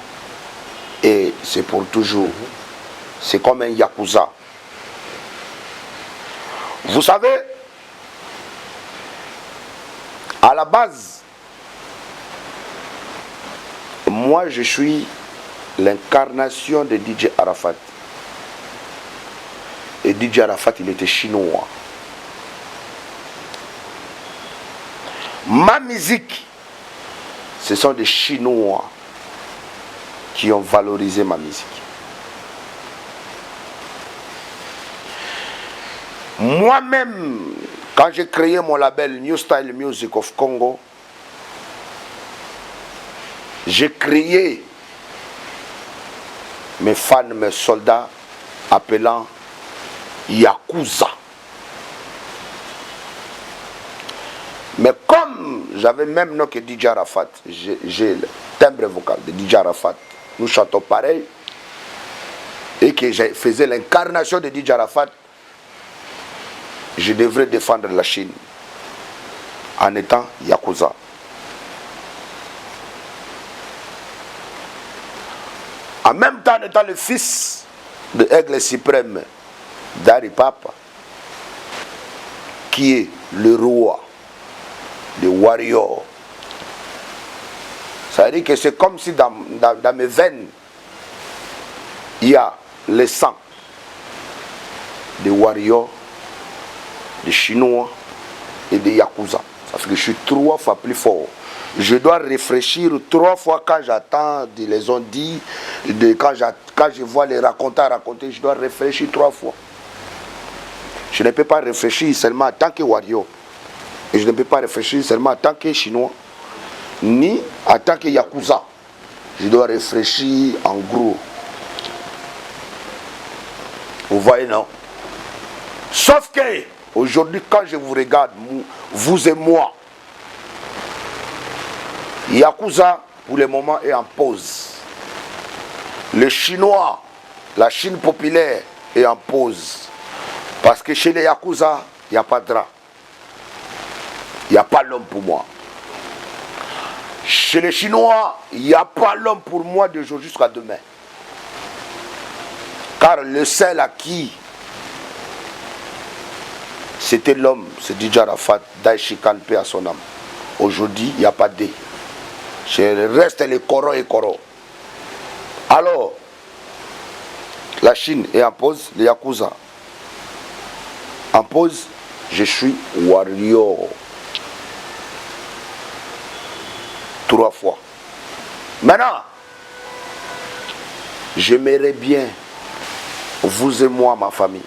et c'est pour toujours. C'est comme un yakuza. Vous savez, à la base, moi je suis l'incarnation de DJ Arafat. Et DJ Arafat, il était chinois. Ma musique, ce sont des Chinois qui ont valorisé ma musique. Moi-même, quand j'ai créé mon label New Style Music of Congo, j'ai créé mes fans, mes soldats, appelant Yakuza. Mais comme j'avais même nom que DJ Arafat, j'ai le timbre vocal de DJ Arafat, nous chantons pareil, et que je faisais l'incarnation de DJ Arafat, je devrais défendre la Chine en étant Yakuza. En même temps, en étant le fils de Aigle Suprême d'Ari Papa, qui est le roi des warriors. Ça veut dire que c'est comme si dans mes veines, il y a le sang des warriors, des Chinois et des Yakuza. Ça fait que je suis 3 fois plus fort. Je dois réfléchir 3 fois quand j'attends, les ont dit, quand je vois les racontants raconter, je dois réfléchir 3 fois. Je ne peux pas réfléchir seulement en tant que warrior. Et je ne peux pas réfléchir seulement en tant que Chinois, ni en tant que Yakuza. Je dois réfléchir en gros. Vous voyez, non? Sauf que, aujourd'hui, quand je vous regarde, vous et moi, Yakuza, pour le moment, est en pause. Le Chinois, la Chine populaire, est en pause. Parce que chez les Yakuza, il n'y a pas de drap. Il n'y a pas l'homme pour moi. Chez les Chinois, il n'y a pas l'homme pour moi de jour jusqu'à demain. Car le seul à qui c'était l'homme, c'est DJ Arafat, Daichi Kanpe à son âme. Aujourd'hui, il n'y a pas D. Chez le reste, les Koro et Koro. Alors, la Chine est en pause, les Yakuza. En pause, je suis warrior. 3 fois. Maintenant, j'aimerais bien, vous et moi, ma famille,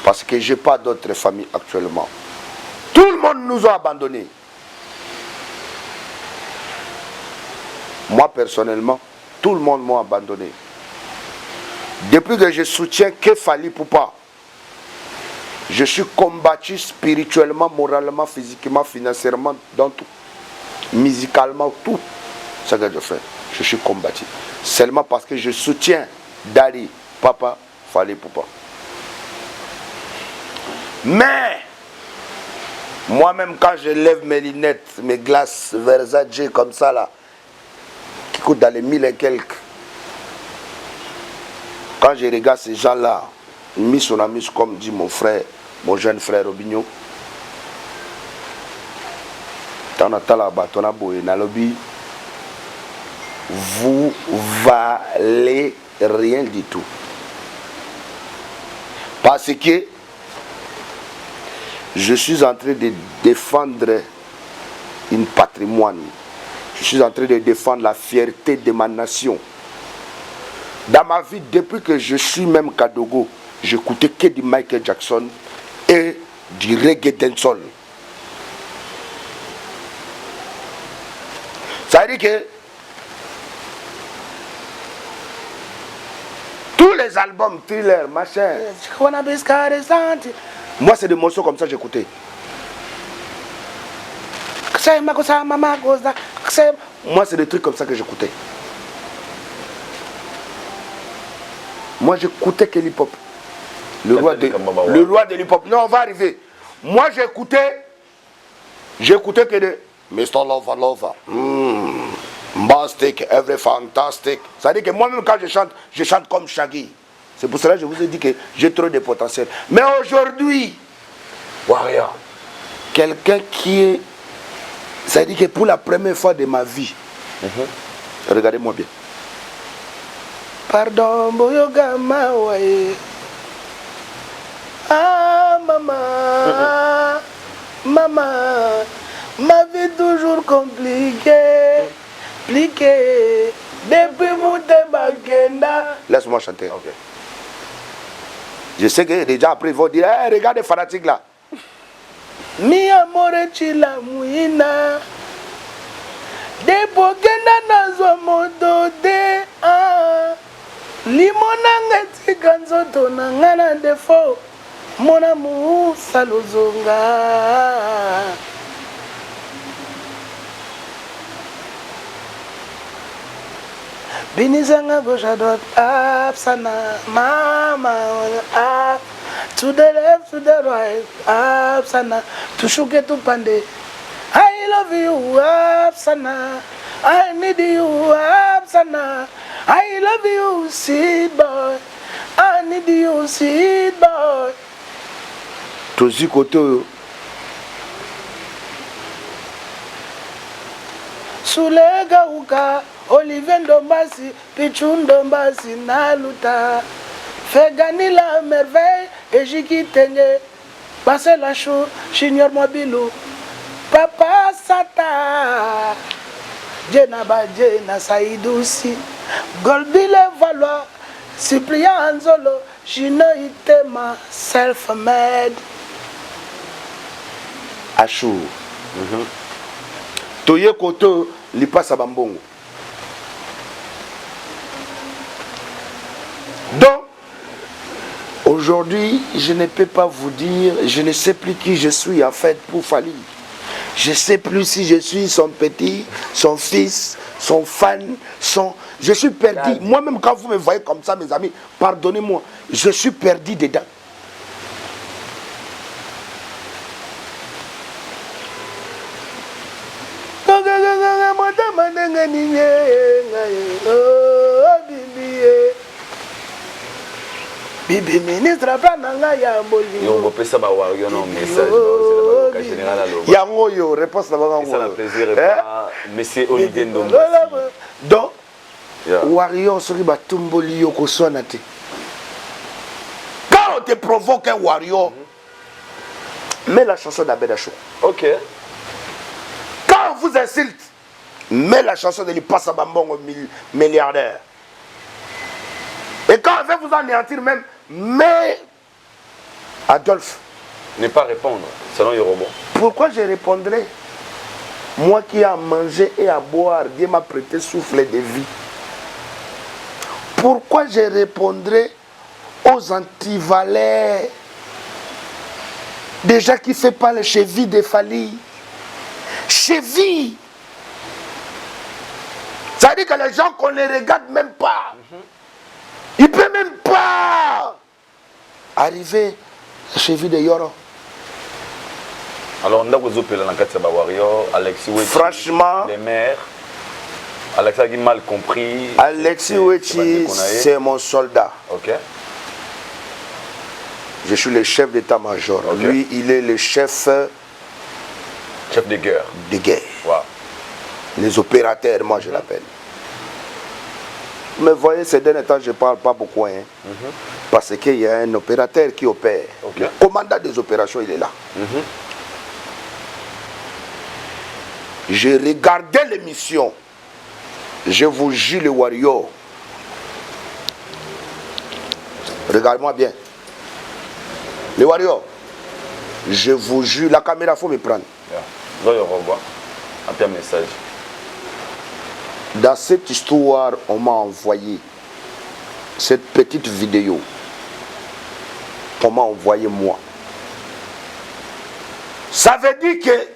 parce que je n'ai pas d'autres familles actuellement. Tout le monde nous a abandonnés. Moi, personnellement, tout le monde m'a abandonné. Depuis que je soutiens que Fally Poupa, Je suis combattu spirituellement, moralement, physiquement, financièrement, dans tout. Musicalement, tout ce que je fais. Je suis combattu. Seulement parce que je soutiens Daddy, Papa, Fally Ipupa. Mais, moi-même, quand je lève mes lunettes, mes glaces Versace comme ça, là, qui coûtent dans les 1000 et quelques, quand je regarde ces gens-là, mis son ami, comme dit mon frère, mon jeune frère Robinho, vous valez rien du tout. Parce que je suis en train de défendre une patrimoine. Je suis en train de défendre la fierté de ma nation. Dans ma vie, depuis que je suis même Kadogo, j'écoutais que du Michael Jackson et du reggae dancehall. Ça veut dire que tous les albums, Thriller, machin, moi c'est des morceaux comme ça que j'écoutais. Moi c'est des trucs comme ça que j'écoutais. Moi j'écoutais que l'hip-hop. Le roi de l'hip-hop. Non, on va arriver. Moi j'écoutais que de Mr. Lover. Bastic, every fantastic. Ça veut dire que moi-même quand je chante comme Shaggy. C'est pour cela que je vous ai dit que j'ai trop de potentiel. Mais aujourd'hui, Warrior, quelqu'un qui est... Ça veut dire que pour la première fois de ma vie, regardez-moi bien. Pardon, Boyogama, ouais. Ah, maman, maman, ma vie toujours compliquée. Depuis mon Bagenda. Laisse-moi chanter. Okay. Je sais que déjà après ils vont dire hey, regardez fanatique là. Mi amore chila muina. De Bagenda nazwa modode. Limona ngati kanzoto na ngana defo. Mon amour salozonga. Binizanga gauche à droite, up, sana, mama, up, to the left, to the right, up, sana, tushuke tupande. I love you, up, sana, I need you, up, sana, I love you, sweet boy, I need you, sweet boy. Tozi koto. Sulega uka. Olivier Ndombasi, Pichou Ndombasi, Naluta, Fegani la merveille, et Jiki Tenge, Passé la chou, Junior Mobilou, Papa Sata, Djenaba Djena Saïdoussi, Goldile Valois, Cyprien Anzolo, Gino Itema, self-made. Achou. Toye Koto, Lipa Sabambongo. Donc, aujourd'hui, je ne peux pas vous dire, je ne sais plus qui je suis en fait pour Fally. Je ne sais plus si je suis son petit, son fils, son fan, son... Je suis perdu. Moi-même, quand vous me voyez comme ça, mes amis, pardonnez-moi, je suis perdu dedans. Bibi ministre Plananga ya Mboli. Yo on peut ça ba Wario non message c'est la général alors. Yango yo réponse na bango. Ça la plaisir monsieur Olivier Ndombo. Donc Wario sori ba tumboli yo ko sona te. Quand on te provoque un Wario, mets la chanson d'Abeda Show. OK. Quand on vous insulte, mets la chanson de Lipasa Bambongo milliardaire. Et quand on veut vous anéantir même, mais Adolphe. Ne pas répondre, selon Yorobo. Pourquoi je répondrai? Moi qui ai à manger et à boire, Dieu m'a prêté souffle de vie. Pourquoi je répondrai aux antivalets? Déjà qui ne fait pas les chevilles de Fali. Chevilles. Ça veut dire que les gens qu'on ne les regarde même pas. Ils ne peuvent même pas arriver à cheville de Yoro. Alors, on a besoin de Warrior, Alexis Wechi, Franchement, les maires. Alexis a mal compris. Alexis Wechi, c'est mon soldat. Ok. Je suis le chef d'état-major. Okay. Lui, il est le chef de guerre. De guerre. Wow. Les opérateurs, moi je l'appelle. Mais voyez, ces derniers temps, je ne parle pas beaucoup. Hein, parce qu'il y a un opérateur qui opère. Okay. Le commandant des opérations, il est là. J'ai regardé l'émission. Je vous jure, les Warriors. Regarde-moi bien. Les Warriors. Je vous jure, la caméra, il faut me prendre. Yeah. Un message. Dans cette histoire, on m'a envoyé cette petite vidéo. On m'a envoyé moi. Ça veut dire que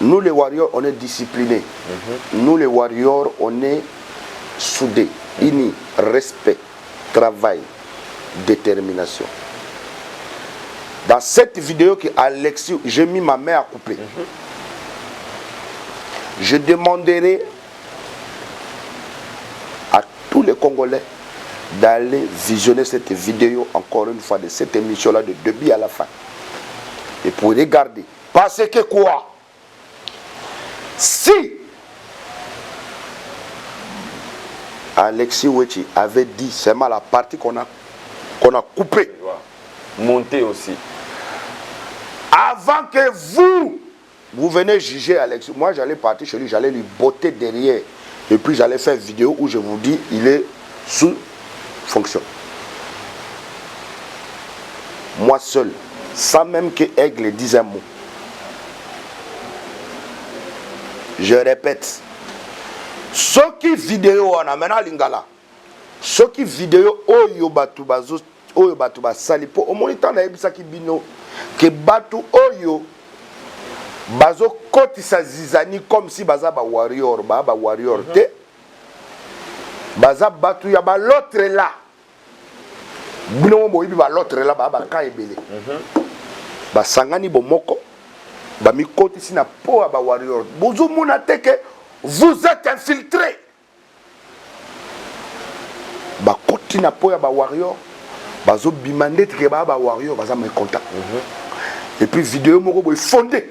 nous les Warriors, on est disciplinés. Nous les Warriors, on est soudés, unis, respect, travail, détermination. Dans cette vidéo que Alexis, j'ai mis ma main à couper. Je demanderai à tous les Congolais d'aller visionner cette vidéo encore une fois de cette émission-là de début à la fin. Et pour regarder. Parce que quoi? Si Alexis Wechi avait dit, c'est mal la partie qu'on a coupée. Monter aussi. Avant que vous venez juger Alexis, moi j'allais partir chez lui, j'allais lui botter derrière. Et puis j'allais faire une vidéo où je vous dis, il est sous fonction. Moi seul, sans même que Aigle dise un mot. Je répète, ce qui vidéo on a maintenant lingala, ce qui vidéo oyo batu bazo oyo batu basali po au moniteur na ebisa ki bino que batu oyo bazo kotisa zizani comme si baza ba warrior te baza batu ya ba l'autre là bino mo yibi ba l'autre là ba ka ebele ba sangani bomoko ba mi kotisi na po ya ba warrior bozo mona te que vous êtes infiltrés ba koti na po ya ba warrior bazo bimande te que ba warrior baza me contact et puis vidéo moko boy fondé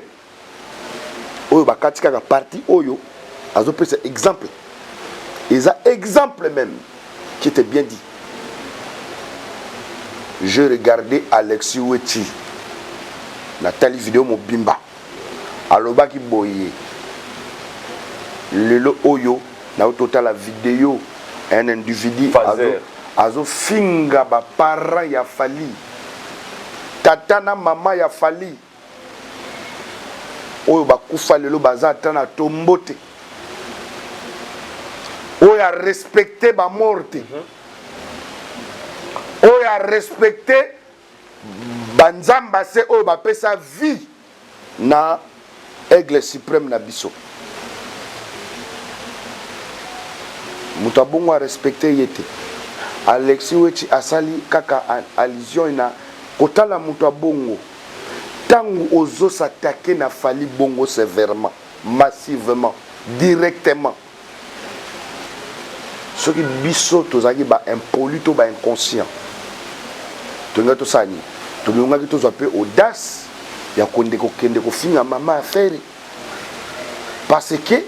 oyo bakati kaka parti oyo azo pesa exemple eza exemple même qui était bien dit. Je regardais Alexis Wechi Nathalie vidéo mobimba aloba ki boye lelo oyo na total la vidéo un individu azo finga ba parents ya Fali tata na mama ya Fali oyo bakufa lelo baza tana tombote oyo a respecté ba morte oyo a respecté banzamba se oyo bapesa vie na aigle suprême na biso mutu abongo a respecté yete Alexis Wechi asali kaka allusion na kotala mutu abongo tango ozo s'attaquer na Fali bongo sévèrement massivement directement ce qui biso tozaki ba impoli to ba inconscient tonga to sani tolonga ki tozo pe audace ya konde ko kende ko finga mama affaire parce que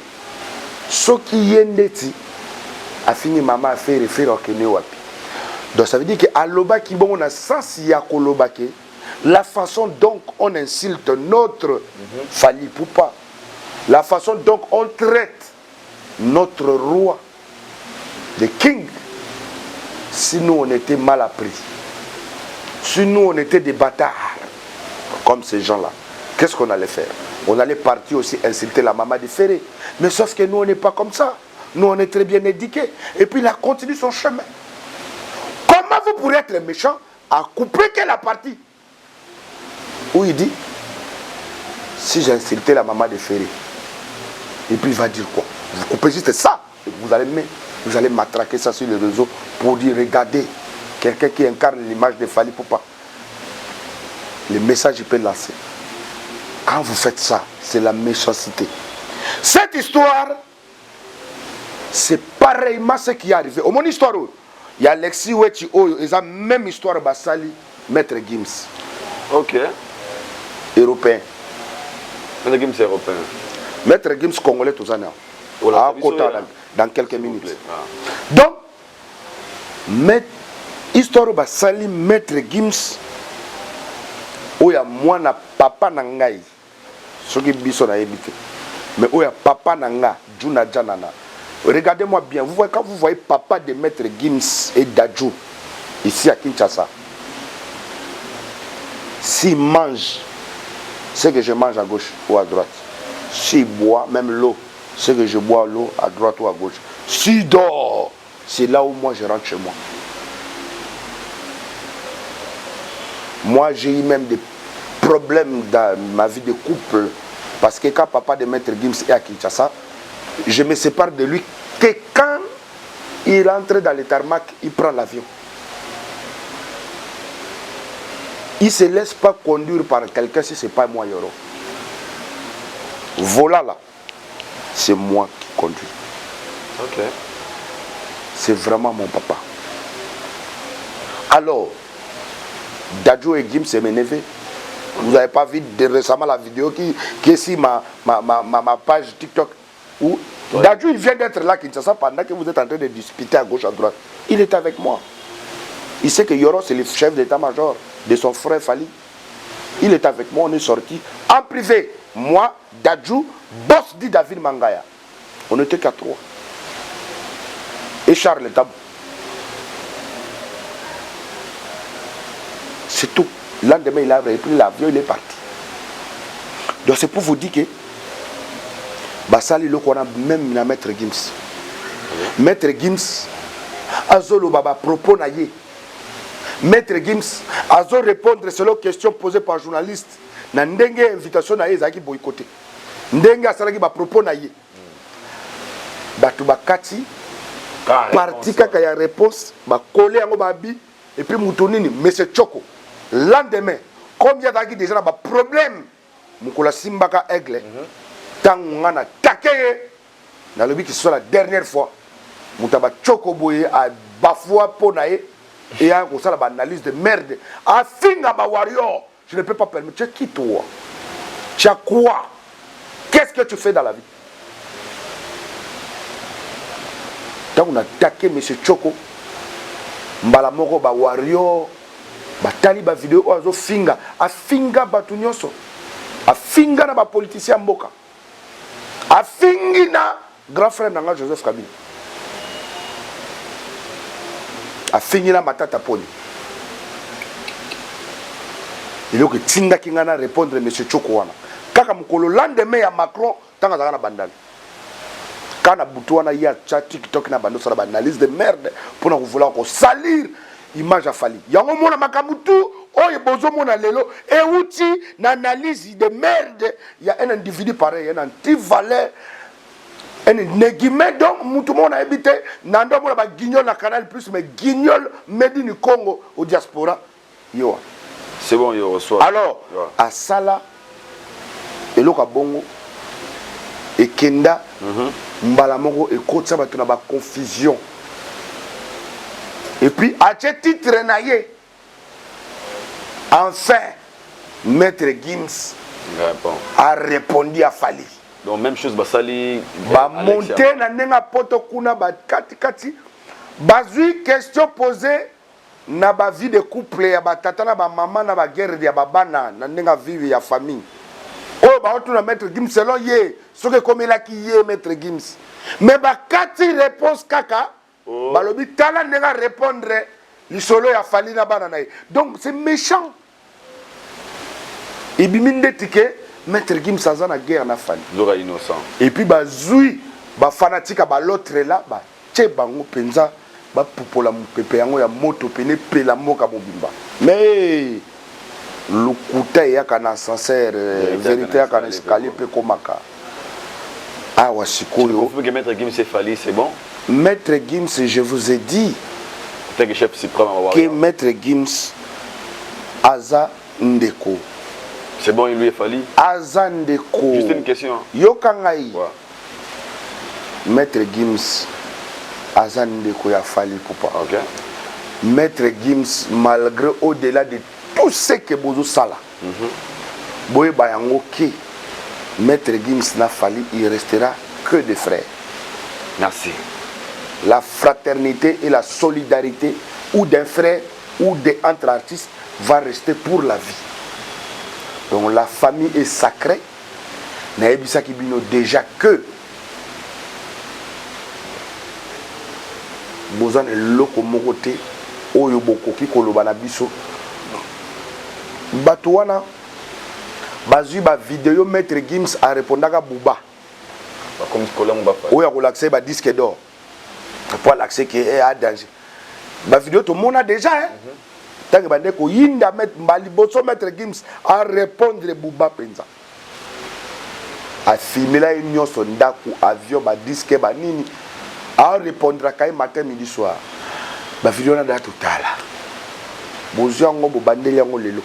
ce qui yendeti a fini mama affaire faire okene wapi donc ça veut dire que aloba ki bongo na sens ya koloba ke la façon donc on insulte notre Fali Poupa, la façon donc on traite notre roi, le king, si nous on était mal appris, si nous on était des bâtards, comme ces gens-là, qu'est-ce qu'on allait faire? On allait partir aussi insulter la maman de Ferré. Mais sauf que nous on n'est pas comme ça, nous on est très bien éduqués, et puis il a continué son chemin. Comment vous pourrez être méchant a coupé que la partie où il dit si j'ai insulté la maman de Ferré, et puis il va dire quoi? Vous coupez juste ça, et vous allez matraquer ça sur les réseaux pour dire regardez, quelqu'un qui incarne l'image de Fally Poupa. Le message il peut lancer. Quand vous faites ça, c'est la méchanceté. Cette histoire, c'est pareillement ce qui est arrivé. Au mon histoire, il y a Alexis Wechi, ils ont la même histoire Bassali, Maître Gims. Ok. Européen. Maître Gims européen. Maître Gims congolais tous en à Kota dans quelques minutes. Ah. Donc, histoire Bassali, Maître Gims, où il y a moi, papa Nangaï, ce qui est biso na évité. Mais où il y a papa Nanga, Juna Janana. Regardez-moi bien, vous voyez, quand vous voyez papa de Maître Gims et Dadju, ici à Kinshasa, s'il mange ce que je mange à gauche ou à droite, s'il boit même l'eau, ce que je bois l'eau à droite ou à gauche, s'il dort, c'est là où moi je rentre chez moi. Moi j'ai eu même des problèmes dans ma vie de couple, parce que quand papa de Maître Gims est à Kinshasa, je me sépare de lui que quand il rentre dans le tarmac, il prend l'avion. Il ne se laisse pas conduire par quelqu'un si ce n'est pas moi, Yoro. Voilà là, c'est moi qui conduis. Ok. C'est vraiment mon papa. Alors, Dadju et Gims, c'est mes neveux. Vous n'avez pas vu récemment la vidéo qui est sur ma page TikTok où Dadju il vient d'être là Kinshasa pendant que vous êtes en train de discuter à gauche à droite. Il est avec moi. Il sait que Yoro c'est le chef d'état-major de son frère Fally. Il est avec moi, on est sorti en privé. Moi, Dadju, boss dit David Mangaya. On n'était qu'à 3. Et Charles Tabou. C'est tout. Le lendemain, il a repris l'avion, il est parti. Donc c'est pour vous dire que Bassali, qu'on a même na Maître Gims. Maître Gims, Azolo Baba propos naïe. Maître Gims, Azo répondre selon questions posées par journaliste. Na ndenge invitation naïe zaki boycotté. Ndenge asalaki ba propos naïe. Batu bakati. Parti kaka ya réponse, ba collé yango babi et puis moutonini Monsieur Choko. Lendemain, combien d'années déjà na ba problème Mukola Simbaka Aigle. Tant on a attaqué dans le but que ce soit la dernière fois. Moutaba Choko Boye a bafoua Ponae et a une analyse de merde. A finga ba warrior. Je ne peux pas permettre. Tu es qui toi? Tu as quoi? Qu'est-ce que tu fais dans la vie? Tant on a attaqué M. Choko, Mbalamoko ba warrior, ba taliba vidéo ozo finga, a finga batunyoso, a finga na ba politicien mboka, a fingi na grand frère nanga Joseph Kabila, a fingi na Matata Poni. Il faut que Tinda Kingana répondre M. Choko wana. Kaka mukolo lendemain ya Macron, tanga zaka na bandali. Quand Boutouana y a TikTok na bando sur la analyse de merde pour nous vouloir salir image à Fally. Yango mona makamutu oye bozo mona lelo et outi na analyse de merde, il y a un individu pareil, un anti-valeur, un négimé donc mutu mona habité nando mona ba guignol na Canal Plus mais guignol made in Congo au diaspora yo. C'est bon, yo reçoit. Alors à Sala et loka bongo et Kenda Mbalamoko et Kotsa batuna ba confusion. Et puis à ce titre naïe, enfin Maître Gims a répondu à Fally. Donc même chose Bassali ba monter na nenga poto kuna ba kati bazui question posée na ba vie de couple ya ba tata na ba maman na ba guerre ya ba bana na nenga vivre ya famille. Oh ba on Maître Gims selon ye ce que comme là qui yé Maître Gims. Mais ba kati réponse kaka balobi tala nenga répondre lisolo ya Fally na bana na. Donc c'est méchant. Et biminde tike Maître Gims azana guerre na Fally. Zora innocent. Et puis ba zui ba fanatique ba l'autre là ba tche bango penza ba popola mpepe yango ya moto pene pela moka mobimba mais lukuta ya kana sincère vérité ya kana escalier pe komaka awa sikoyo. Vous pouvez que Maître Gims est fallu, c'est bon? Maître Gims, je vous ai dit que chef suprême que Maître Gims Aza Ndeko. C'est bon, il lui est fallu. Aza Ndeko. Juste une question. Yokangai. Ouais. Maître Gims Aza Ndeko ya fallu papa. Ok. Maître Gims, malgré au-delà de tout ce que Bozo Sala, Boye Bayango qui Maître Gims n'a fallu, il restera que des frères. Merci. La fraternité et la solidarité ou d'un frère ou entre artistes va rester pour la vie. Donc la famille est sacrée. Naebisa Kibino déjà que Bozan est loko mokote oyo bokoki kolobana biso. Batouana bazui ba vidéo Maître Gims a répondaka Bouba. Comme Colombo va faire. Oya ko l'accès ba disque d'or. Pour l'accès qui est à danger. La vidéo tout le monde a déjà hein. Tant que bande ko yinda mettre mbali boso Maître Gims à répondre Bouba penza. A filmer la union sondaku avion ba disque ba nini à répondre à matin midi soir. Ba vidéo na da totala. Bozo ngo bo bandeli ngo lelo.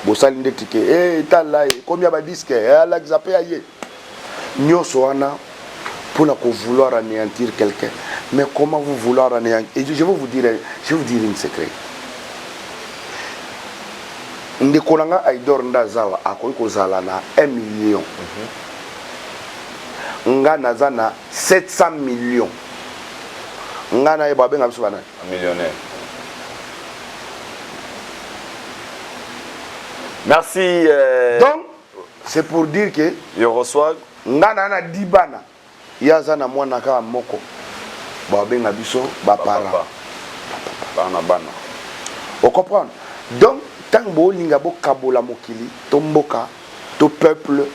Bosali ndetike tala combien ba disque ala xapé aye. Nyoso wana pour vouloir anéantir quelqu'un. Mais comment vous vouloir anéantir? Et je vais vous dire un secret. Ndekolanga Aïdor Ndazawa akoki kozala na 1 million. Nga nazana 700 millions. Nga na yeba benga biso bana. Un millionnaire. Merci. Donc, c'est pour dire que je reçois. Nga na dibana. Yaza na mwana ka moko. Ba benga biso ba para. Bana bana. Vous comprenez? Donc, tant bo linga bo kabola mokili, to mboka, to peuple,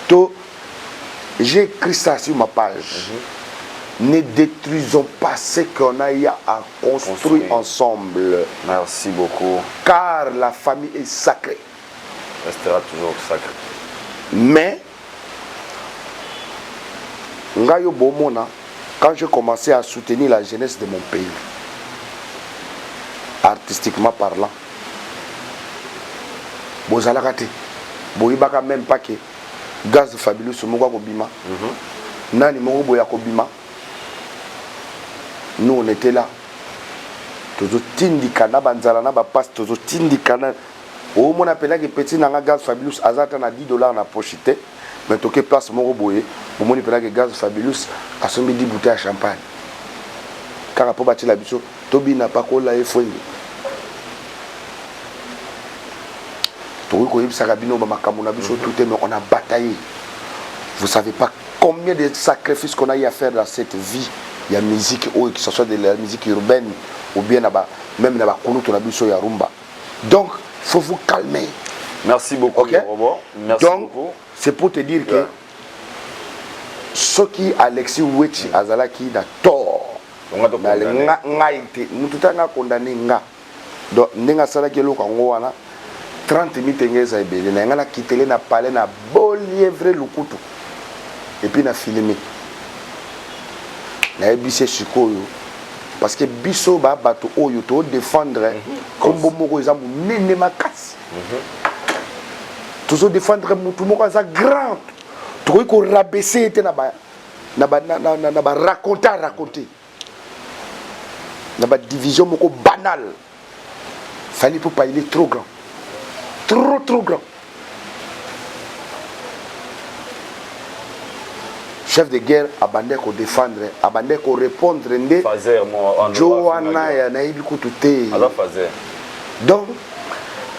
to j'ai écrit ça sur ma page. Ne détruisons pas ce qu'on a eu à construire ensemble. Merci beaucoup. Car la famille est sacrée. Restera toujours sacrée. Mais Ngayo Bomona, quand j'ai commencé à soutenir la jeunesse de mon pays, artistiquement parlant, Bozalakate, Boyibaka même pas que Gaz Fabulous Moga Kobima, Nani Mogo Boya Kobima, nous on était là. Toujours Tindikana, Banzalana, Bapas, toujours Tindikana. Au moins, on appelle que petit nanga Gaz Fabulous, Azata na $10 na pochité. Mais toqué place Moro Boye, au moins, on appelle que Gaz Fabulous a sommet 10 bouteilles à champagne. Car à Pobati la biso, Tobi n'a pas collé et fouillé. On a bataillé. Vous ne savez pas combien de sacrifices qu'on a eu à faire dans cette vie. Il y a musique, que ce soit de la musique urbaine ou bien même dans la rumba. Donc, il faut vous calmer. Merci beaucoup. Okay? Merci donc, beaucoup. C'est pour te dire que ce qui Alexis Wechi Azalaki a tort. Nous avons condamné. Donc, nous avons 30 minutes et nous avons quitté le palais na bolievre lukutu et puis na filmé na ebissé sikoyo parce que biso ba bato oyo to défendre comme moko ezambu nene makasi toujours défendre mutu moko za grand to ko rabaisser te na ba raconter na ba division moko banal fallait pas il est trop grand. Trop grand. Chef de guerre abandonné qu'on défendre, abandonné qu'on répondre. Johanna ya na ibiku tuté. Donc,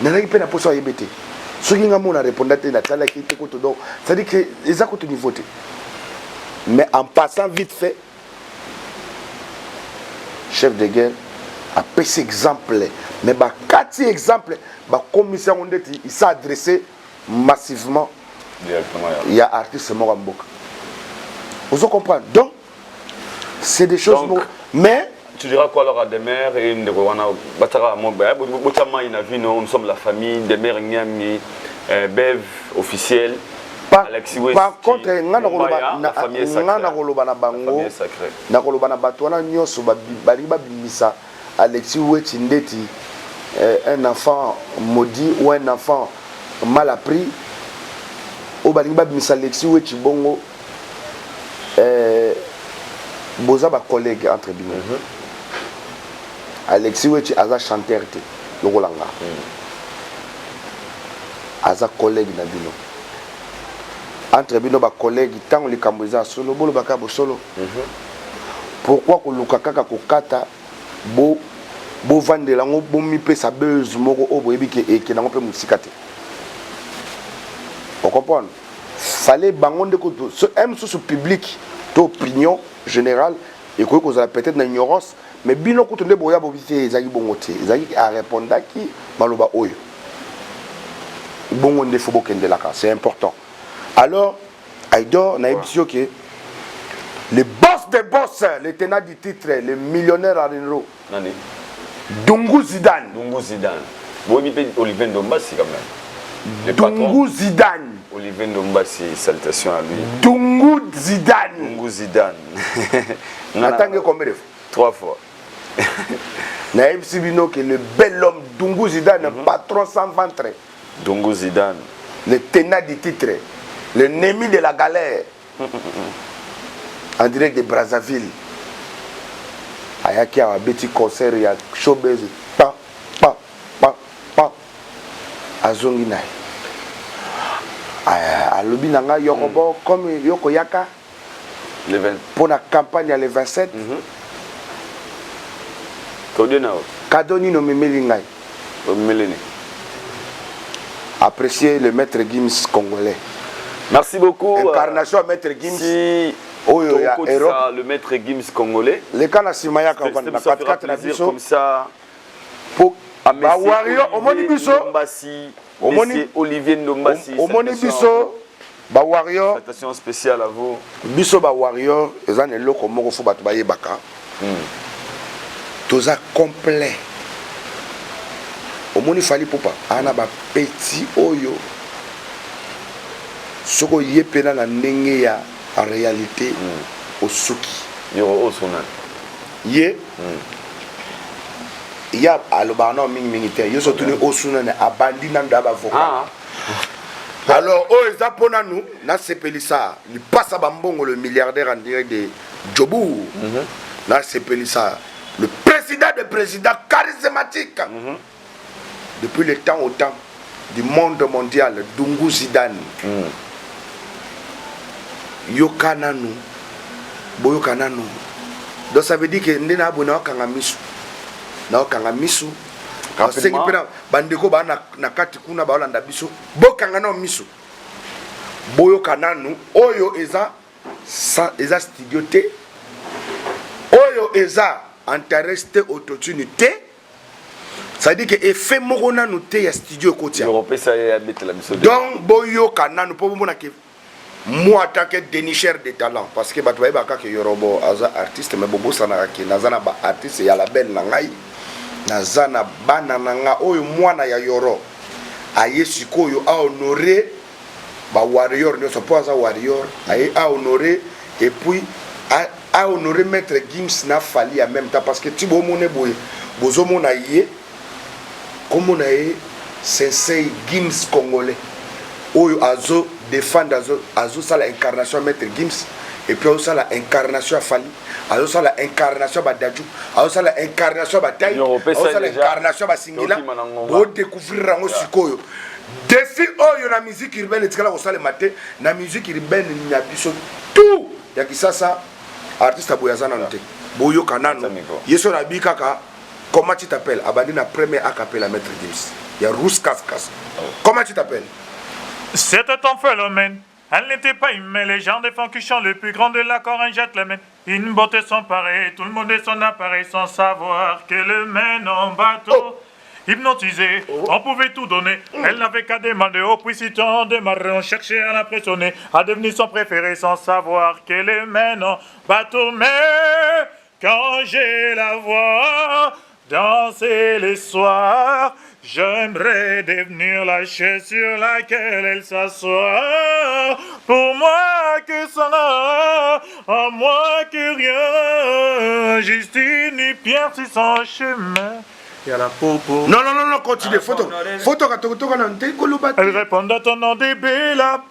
n'a pas na poso yebete. Ce qui nga mona répondre na tala ki te koto donc, ça dit que les a koto niveau. Mais en passant vite fait, chef de guerre a pris cet exemple, mais bah 4 exemples, bah commissaire il s'est adressé massivement. Il y a artiste Moramboka. Vous comprenez? Donc, c'est des choses. Donc, mais tu diras quoi alors à Demer et Ndekwana Batara Moba, nous sommes la famille, Demer Nyami, Bev officiel. Par contre, nga na koloba na bango na koloba na bato wana nyonso bali babimisa Alexis Weti ndeti un enfant maudit ou un enfant mal appris o bali babimisa Alexis Weti bongo boza ba collègue entre bino Alexis Weti aza chanteur te lokolanga aza collègue na bino entre bino ba collègue tant les kamboza solo bolo baka bo solo pourquoi ko luka kaka ko kata bo vandela ngo bo mi pe sa buzz moko obo ebike eke na ngo pe musikate on comprend fallait bangonde ko so même sous public to opinion générale et ko za peut-être na ignorance mais bino ko tonde boya bo bité ezaki bongote ezaki a répondre ki maloba oyo bongonde fo bokende la c'est important. Alors, Aïdor, Naïbisio qui le boss des boss, le tenant du titre, le millionnaire à Renro. Dungu Zidane. Dungu Zidane. Bon, Olivier Ndombassi quand même. Dungu Zidane. Olivier Ndombassi, salutations à lui. Dungu Zidane. Dungu Zidane. Attendez combien de fois? 3 fois. Naïb Sibino qui est le bel homme Dungu Zidane, patron sans ventre. Dungu Zidane. Le tenant du titre. Le Némi de la galère. En direct de Brazzaville. Ayaki a un petit concert, il y a showbiz. Pa. Azongi nai. Alobi nanga yokobo comme yoko yaka. Le 20. Pour la campagne le 27. Kadoni no memeli ngai. Apprécier le maître Gims congolais. Merci beaucoup. Incarnation maître Gims. Si le maître Gims congolais. Les cas na simaya ka na 4 na biso comme ça. Pour ba warrior omoni biso. Omoni Olivier Ndombassi. Omoni biso ba warrior. Salutation spéciale à vous. Biso ba warrior ezan eloko moko fo bato ba yebaka. Toza complet. Omoni fali popa ana ba petit oyo soko yepena na ndenge ya en réalité osoki yoro osona ye ya alobana mingi te yo surtout ne osuna na abandi na ndaba voka alors o ezapona nous na sepelisa il passe à bambongo le milliardaire en direct de Djobu na sepelisa le président des présidents charismatique depuis le temps au temps du monde mondial Dungu Zidane yokananu boyokananu donc ça veut dire que ndena abona okanga misu na okanga misu asengi pena bandeko ba na kati kuna ba olanda biso bokanga na misu boyokananu oyo eza studio te oyo eza intereste autotunité. Ça veut dire que effet morona nous te ya studio kotia. Donc boyo kananu po bomona ke moi attaquer dénicheur de talent parce que bato ba ka ke yorobo aza artiste mais bobo sana ke nazana ba artiste ya la belle na ngai nazana bana nanga oyo mwana ya yoro aye sikoyo a honorer ba warrior ne so pas a warrior aye a honorer et puis a honorer maître Gims na fali en même temps parce que tu bo moné boy bozo mona yé comme on a sensei Gims congolais oyo azo défendre azo ça la incarnation maître Gims et puis ça la incarnation Fali azo ça la incarnation Badadju azo ça la incarnation Bataille azo ça la incarnation Basingila pour découvrir rango sikoyo défi oyo na musique urbaine etikala ko sala matin na musique urbaine ni biso tout ya kisasa artiste aboyazana nte boyo kanano yeso na bikaka. Comment tu t'appelles? Abadi na premier acapella maître Gims. Il y a Rousse Kafkas. Comment tu t'appelles? C'était un phénomène. Elle n'était pas humaine. Les gens des Funky-Chants, le plus grand de l'accord, un gentleman. Une beauté sans pareil. Tout le monde est son appareil sans savoir qu'elle le mène en bateau. Hypnotisée, on pouvait tout donner. Elle n'avait qu'à demander au puissant démarrer. On cherchait à l'impressionner, à devenir son préféré sans savoir qu'elle le mène en bateau. Mais quand je la vois danser les soirs. J'aimerais devenir la chaise sur laquelle elle s'assoit. Pour moi que ça n'a, à moi que rien. Justine et Pierre, c'est son chemin. Il y a la popo. Non, continue. Photo. Elle répond à ton nom de Bella.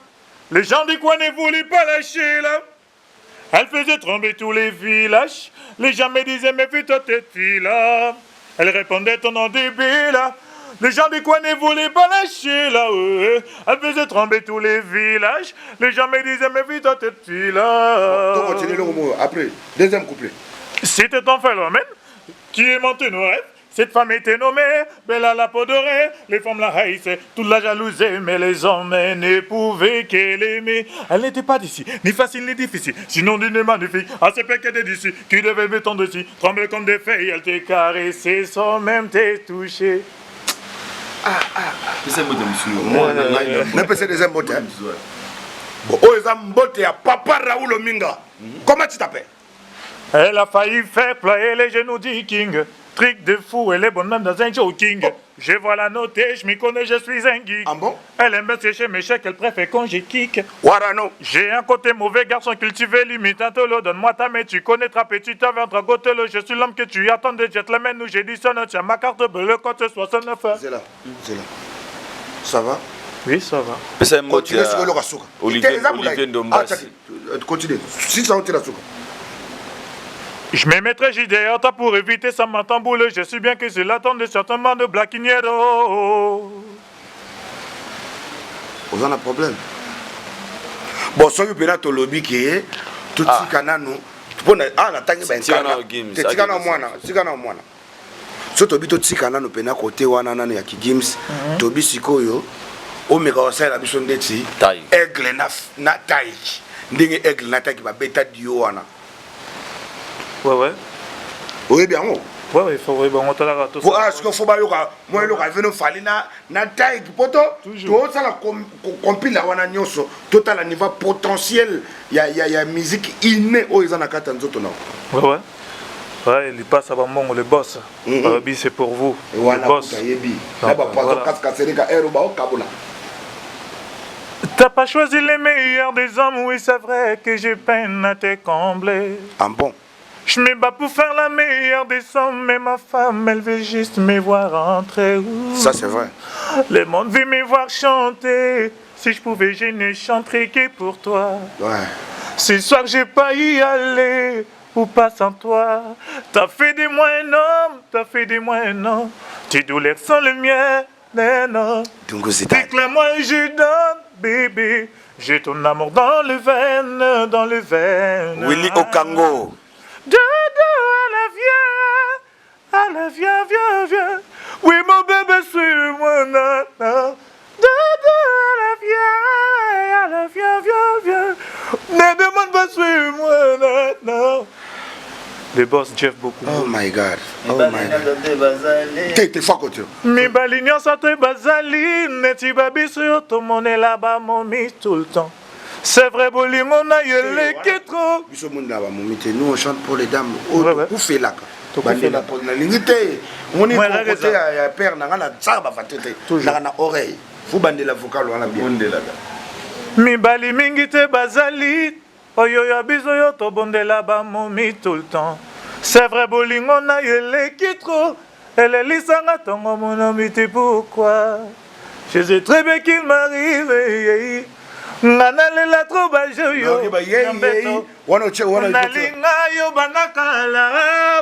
Les gens du coin ne voulaient pas lâcher là. Elle faisait trembler tous les villages. Les gens me disaient, mais fais-toi cette fille-là. Elle répondait ton nom de Bella. Les gens du coin ne voulaient pas lâcher là. Elle faisait trembler tous les villages. Les gens me disaient, mais fais-toi cette fille-là. Donc, continue le mot. Après, deuxième couplet. C'était ton phénomène qui aimantait nos rêves. Cette femme était nommée Bella la peau dorée. Les femmes la haïssaient, toute la jalousie, mais les hommes ne pouvaient qu'elle aimer. Elle n'était pas d'ici, ni facile ni difficile, sinon d'une magnifique. À ce paquet d'ici, qui devait mettre en dessus, trembler comme des feuilles, elle te caressait sans même te toucher. C'est des embottes. Bon, oh, les embottes, il y a Papa Raoul Ominga. Comment tu t'appelles? Elle a failli faire ployer les genoux du King. Trick de fou, elle est bonne même dans un joking. Oh. Je vois la noter, je m'y connais, je suis un geek. Ah bon? Elle aime sécher mes chèques, elle préfère quand je kick. Warano. J'ai un côté mauvais garçon cultivé, limite un tolo. Donne-moi ta main, tu connais ta petite ventre gotelo. Je suis l'homme que tu attendais, jette la main où j'ai dit sonne. Tiens ma carte bleue, code 69. C'est là. Ça va? Oui, ça va. C'est un mot qui continue sur le rasuka. Olivier Ndombasi. Continue. Si ça, on tire la souka. Je me mettrai JDA pour éviter ça m'entamboule. Je sais bien que c'est l'attente certainement de Blackiniero. Vous avez un problème. Bon, si vous avez un lobby qui est tout ce qu'on a nous. Ah, on a tangi ben kana. Tikana mwana, tikana mwana. So tobi to tikana no pena côté wana nana ya ki games. Tobi sikoyo. O meka osala biso ndeti. Aigle na tai. Ndenge aigle na tai ki ba beta dio wana. Ouais. Oui, bien. Ouais, il faut bon, on t'a la rate. Est-ce qu'il faut pas moi le venir fali na taille poto tout ça la compile la wana nyoso total à niveau potentiel il y a musique innée aux ils en a quatre nzoto na. Ouais, il passe à bon le boss. Arabi c'est pour vous. Le boss. T'as pas choisi les meilleurs des hommes, oui c'est vrai que j'ai peine à te combler. Ah bon? Je me bats pour faire la meilleure des sommes, mais ma femme, elle veut juste me voir entrer. Ça, c'est vrai. Le monde veut me voir chanter. Si je pouvais, je ne chanterais que pour toi. Ouais. Ce soir, j'ai pas y aller, ou pas sans toi. T'as fait de moi un homme, t'as fait de moi un homme. Tes douleurs sont le mien, non. Déclare-moi et je donne, bébé. J'ai ton amour dans le veine, dans le veine. Willy Okango. Dodo, elle vient. Oui, mon bébé, suis-moi, nana. Dodo, elle vient. Ne demande pas, suis-moi, nana. Le boss Jeff beaucoup. Oh my God. T'es fort, tu. Mi balignon santé bazali, neti babi sur ton monnaie là-bas, mon mis tout le temps. C'est vrai, bolingo na yele qui trop. Nous on chante pour les dames. Où fait là? Bandela pour la limité. On est côté à père na na tsaba fatete. Na na oreille. Vous bandela vocal wana bien. Bandela. Mi bali mingite bazali. Oyo ya biso yo to bondela ba momi tout le temps. C'est vrai, bolingo na yele qui trop. Elle est lisanga tongo mon ami, pourquoi? Je sais très bien qu'il m'arrive. Nanalela trop bajoyo nalinga yo banakala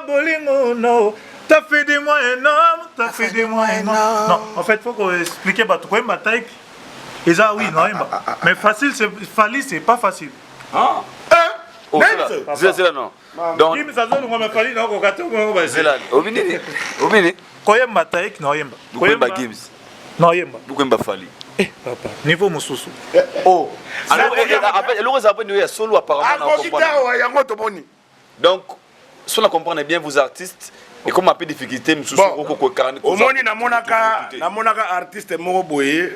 bolingo no. T'as fait de moi un homme, t'as fait de moi un homme. Non, en fait, faut qu'on explique bah toi ma taille. Et ça oui, non, mais facile c'est pas facile. Ah. C'est là non. Donc il me ça zone moi fali non ko gato ko ba c'est là. Obini. Ko yemba taille non yemba. Ko yemba games. Non yemba. Beaucoup yemba fali. Papa, niveau Moussousou. Oh, alors après nous il y a solo apparemment. Donc, si on comprend bien vos artistes et comme un peu de difficulté Moussousou au moins na monaka artiste moko boye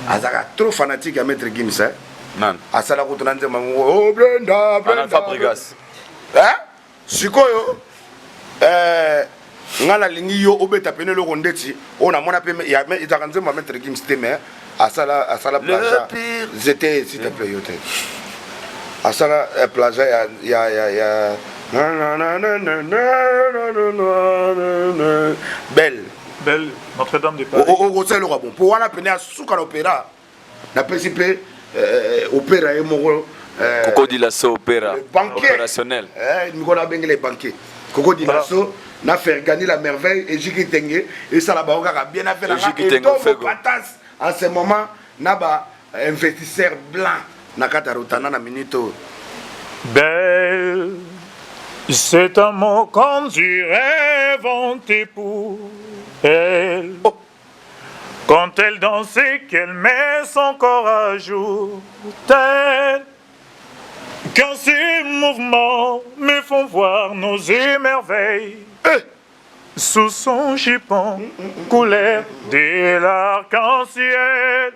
azaka trop fanatique à mettre Gims hein. Man. Asala ko tunanze mango oh Brenda Fabregas. Hein? sikoyo ngala lingi yo obeta pene le rondeti on a mon appel ya mais ils arrangent ma mettre Gims mais à ça la plage j'étais s'il te plaît yote à ça la plage ya belle Notre-Dame de Paris. au c'est le bon pour wana pene à souka l'opéra na principe opéra et mon Coco di Lasso opéra opérationnel Nicolas Bengue banquier Coco di Lasso n'a fait gagner la merveille et Jiki Tengue et ça la banque a bien fait la en ce moment n'a pas investisseur blanc na katarutana na minito Belle, c'est un mot qu'on dirait inventé pour elle. Quand elle danse et qu'elle met son corps à jour, tel quand ses mouvements me font voir nos émerveilles. Sous son jupon, couleur de l'arc-en-ciel.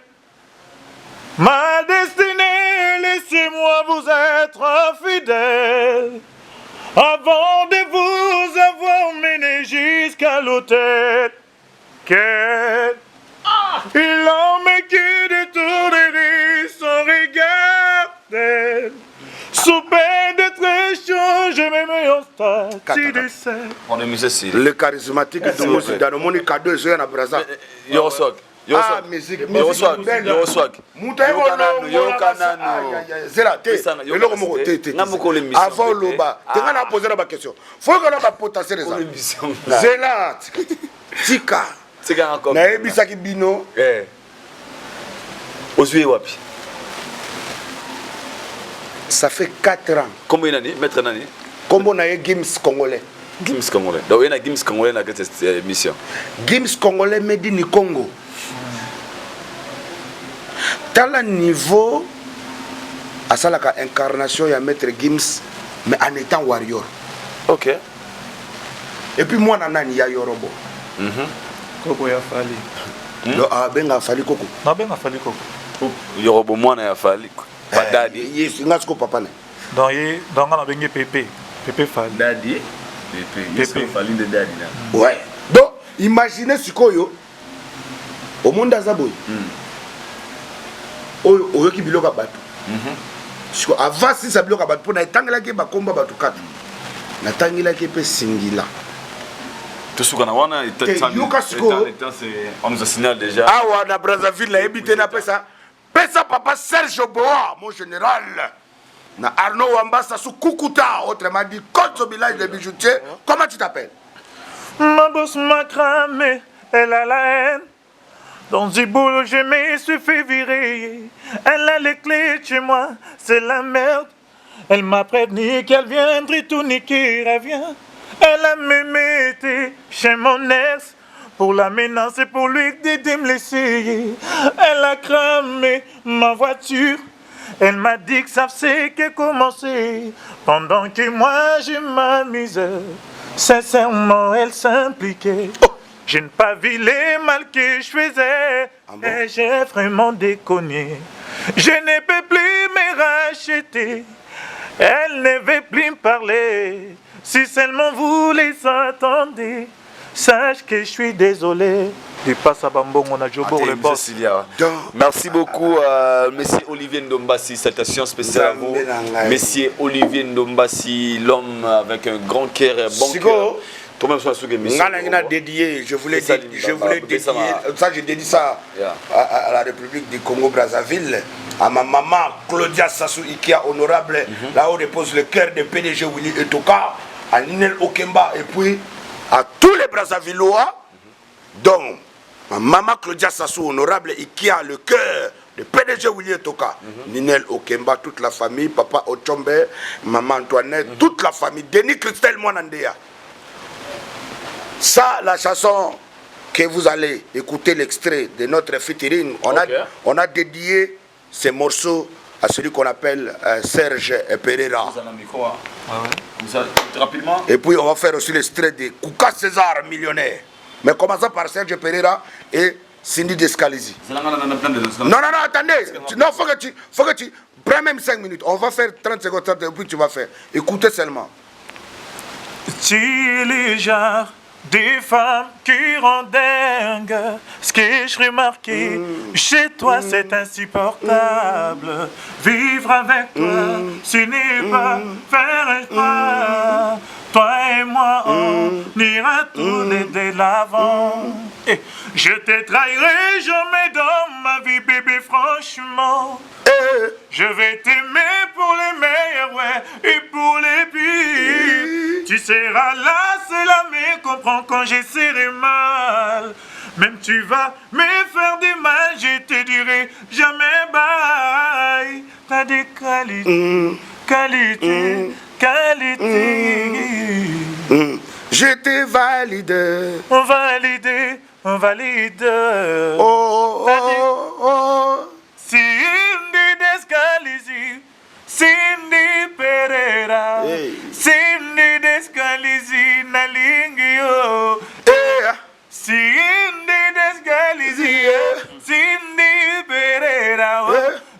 Ma destinée, laissez-moi vous être fidèle. Avant de vous avoir mené jusqu'à l'hôtel. Quel il en me qui détournerait son regard d'elle. Sous peine d'être chaud, je me mets en statut de sel. On est musée le charismatique de musique dans le monde cadeau je na braza Yoroswag. musique Yoroswag. avant loba tenga na poser la question faut qu'on a pas potentiel ça zela tika na ebisaki bino Ozui wapi? ça fait 4 ans Combien d'années? Maître d'année? comme on a eu Gims congolais Gims congolais. Donc il y a Gims congolais dans cette émission. Gims congolais made in Congo. Dans le niveau à ça la incarnation ya maître Gims mais en étant warrior. OK. Et puis moi nani ya Yorobo. Koko ya fali. Le benga fali koko. Na benga fali koko. Yorobo mwana ya fali. Pas daddy. Yes, ngasko papa ne. Donc on a benga Pépé. Pépé fali. Daddy. Pépé fali de daddy là. Ouais. Donc imaginez sikoyo au monde azaboy. Oyo ki biloka bato. Siko avant si ça biloka bato na tangela ke ba komba bato katu. Na tangela ke pe singila. Tout ce qu'on a, on nous a signalé déjà. Ah ouais, na Brazzaville, la habité na pesa. Pesa papa Serge Boa, mon général. Na Arnaud Wambassa sous Kukuta, autrement dit, côte au village de bijoutiers. Comment tu t'appelles? Ma bosse m'a cramé, elle a la haine. Dans du boulot, je me suis fait virer. Elle a les clés de chez moi, c'est la merde. Elle m'a prévenu qu'elle viendrait tout niquer, revient. Elle a me mis chez mon ex pour la menacer, pour lui dire de me laisser. Elle a cramé ma voiture. Elle m'a dit que ça faisait que commencer. Pendant que moi je m'amusais, sincèrement elle s'impliquait. Je n'ai pas vu les mal que je faisais. Et j'ai vraiment déconné. Je ne peux plus me racheter. Elle ne veut plus me parler. Si seulement vous les entendez, sache que je suis désolé. Du passe à Bambong, on a Jobo le boss. Merci beaucoup, monsieur Olivier Ndombassi. Citation spéciale à vous. Monsieur Olivier Ndombassi, l'homme avec un grand cœur et un bon cœur. Toi-même, sur la émission. Dédié, je voulais dédier, ça j'ai dédié ça à la République du Congo-Brazzaville, à ma maman Claudia Sassou Ikia, honorable, là où repose le cœur de PDG Willy Etoka, à Ninel Okemba, et puis à tous les Brazzavillois, dont ma maman Claudia Sassou, honorable Ikia, le cœur de PDG Willy Etoka, Ninel Okemba, toute la famille, papa Ochombe, maman Antoinette, toute la famille, Denis Christelle Mwanandea. Ça, la chanson que vous allez écouter, l'extrait de notre featuring, on a dédié ces morceaux à celui qu'on appelle Serge Pereira. Rapidement. Et puis on va faire aussi l'extrait de Kouka César, millionnaire. Mais commençons par Serge Pereira et Cindy Descalisi. Non, attendez. Non, faut que tu prends même 5 minutes. On va faire 30 secondes, et puis tu vas faire. Écoutez seulement. Tu les genres des femmes qui rendent dingue. Ce que je remarqué chez toi, c'est insupportable. Vivre avec toi, ce n'est pas faire un choix. Toi et moi, on ira tourner de l'avant. Et je te trahirai jamais dans ma vie, bébé, franchement. Je vais t'aimer pour les meilleurs, ouais, et pour les pires. Tu seras là, c'est la me comprends quand j'essaierai mal. Même tu vas me faire du mal, je te dirai jamais bye. T'as des qualités, qualités, qualités. Je t'ai validé. On valide, on valide. Oh, oh, oh. Cindy Descalisi, Cindy Pereira, Cindy Descalisi, Nalingio. Cindy Descalisi, Cindy Pereira,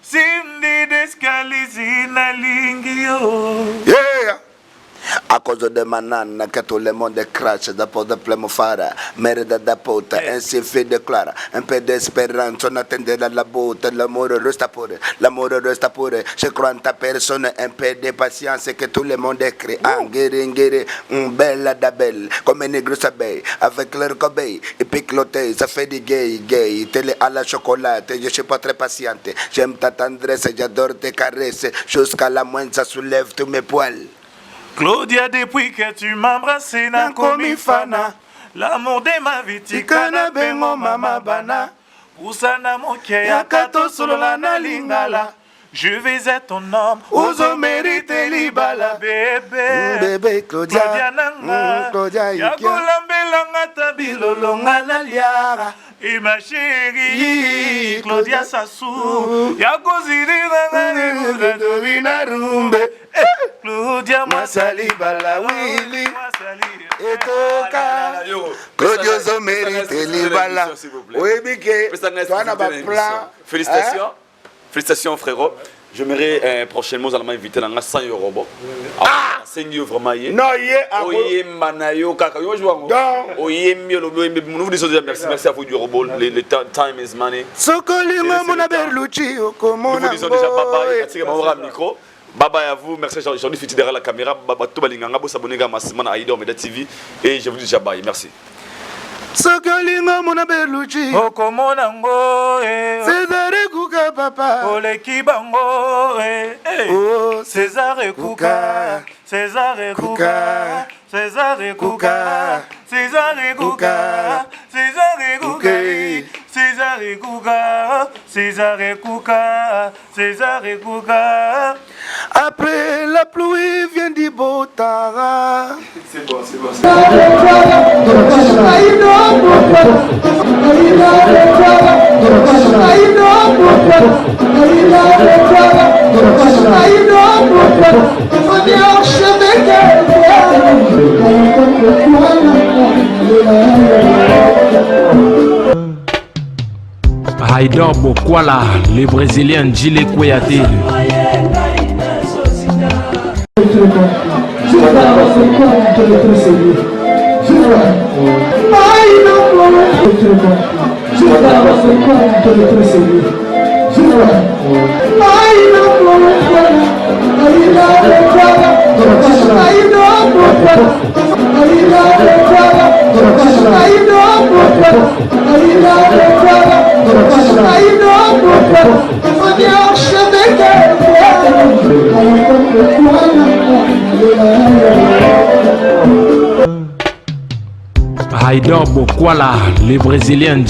Cindy Descalisi, Nalingio. Yeah. À cause de Manana, que tout le monde crache, d'après de Plemofara, mère de Dapota, ainsi fait déclare, un peu d'espérance, on attendait la beauté, l'amour reste pour eux, l'amour reste pour eux. Je crois en ta personne, un peu de patience, que tout le monde écrit, en guéri, belle d'abel, comme une grosse abeille, avec leur cobeille, et puis cloté, ça fait du gay, télé à la chocolat, je suis pas très patiente, j'aime ta tendresse, j'adore tes caresses, jusqu'à la moindre, ça soulève tous mes poils. Claudia, depuis que tu m'as embrassé, n'a commis fana. L'amour de ma vie, tu connais bien mon maman bana. Poussana mon kaya, yakato solo la na lingala. Je vais être ton homme, ozo mérite libala, bébé. Bébé Claudia, Claudia nanga, Claudia yakolambelanga tabilo longa na liara. Et ma chérie, Claudia Sassou, yakozirira na Dovina rumbe. Claudia Masali bala wili etoka Claudio zo mérite libala. Oui bike toi na ba plan. Félicitations. Félicitations frérot. J'aimerais prochainement nous allons inviter dans 100 euros. Bon. Ah, c'est mieux vraiment. Non, Oye manayo kaka yo jouango. Oye mieux le nous vous disons déjà merci à vous du robot. Le time is money. Sokolinga mona berluchi okomona. Nous vous disons déjà bye bye. Atika mawra micro. Bye bye à vous. Merci aujourd'hui fit derrière la caméra. Baba to balinganga bo s'abonner à Massimana Aïda Meda TV et je vous dis déjà bye. Merci. Sokolinga mona berluchi okomona ngo César Kuka papa oleki bango oh César Kuka César Kuka César Kuka César Kuka César Kuka César Kuka César Kuka César Kuka. Après la pluie vient du beau temps. C'est bon, c'est bon. Haïdar Bokwala, le Brésilien Djile Kouyaté. Haïdar Bokwala, le Brésilien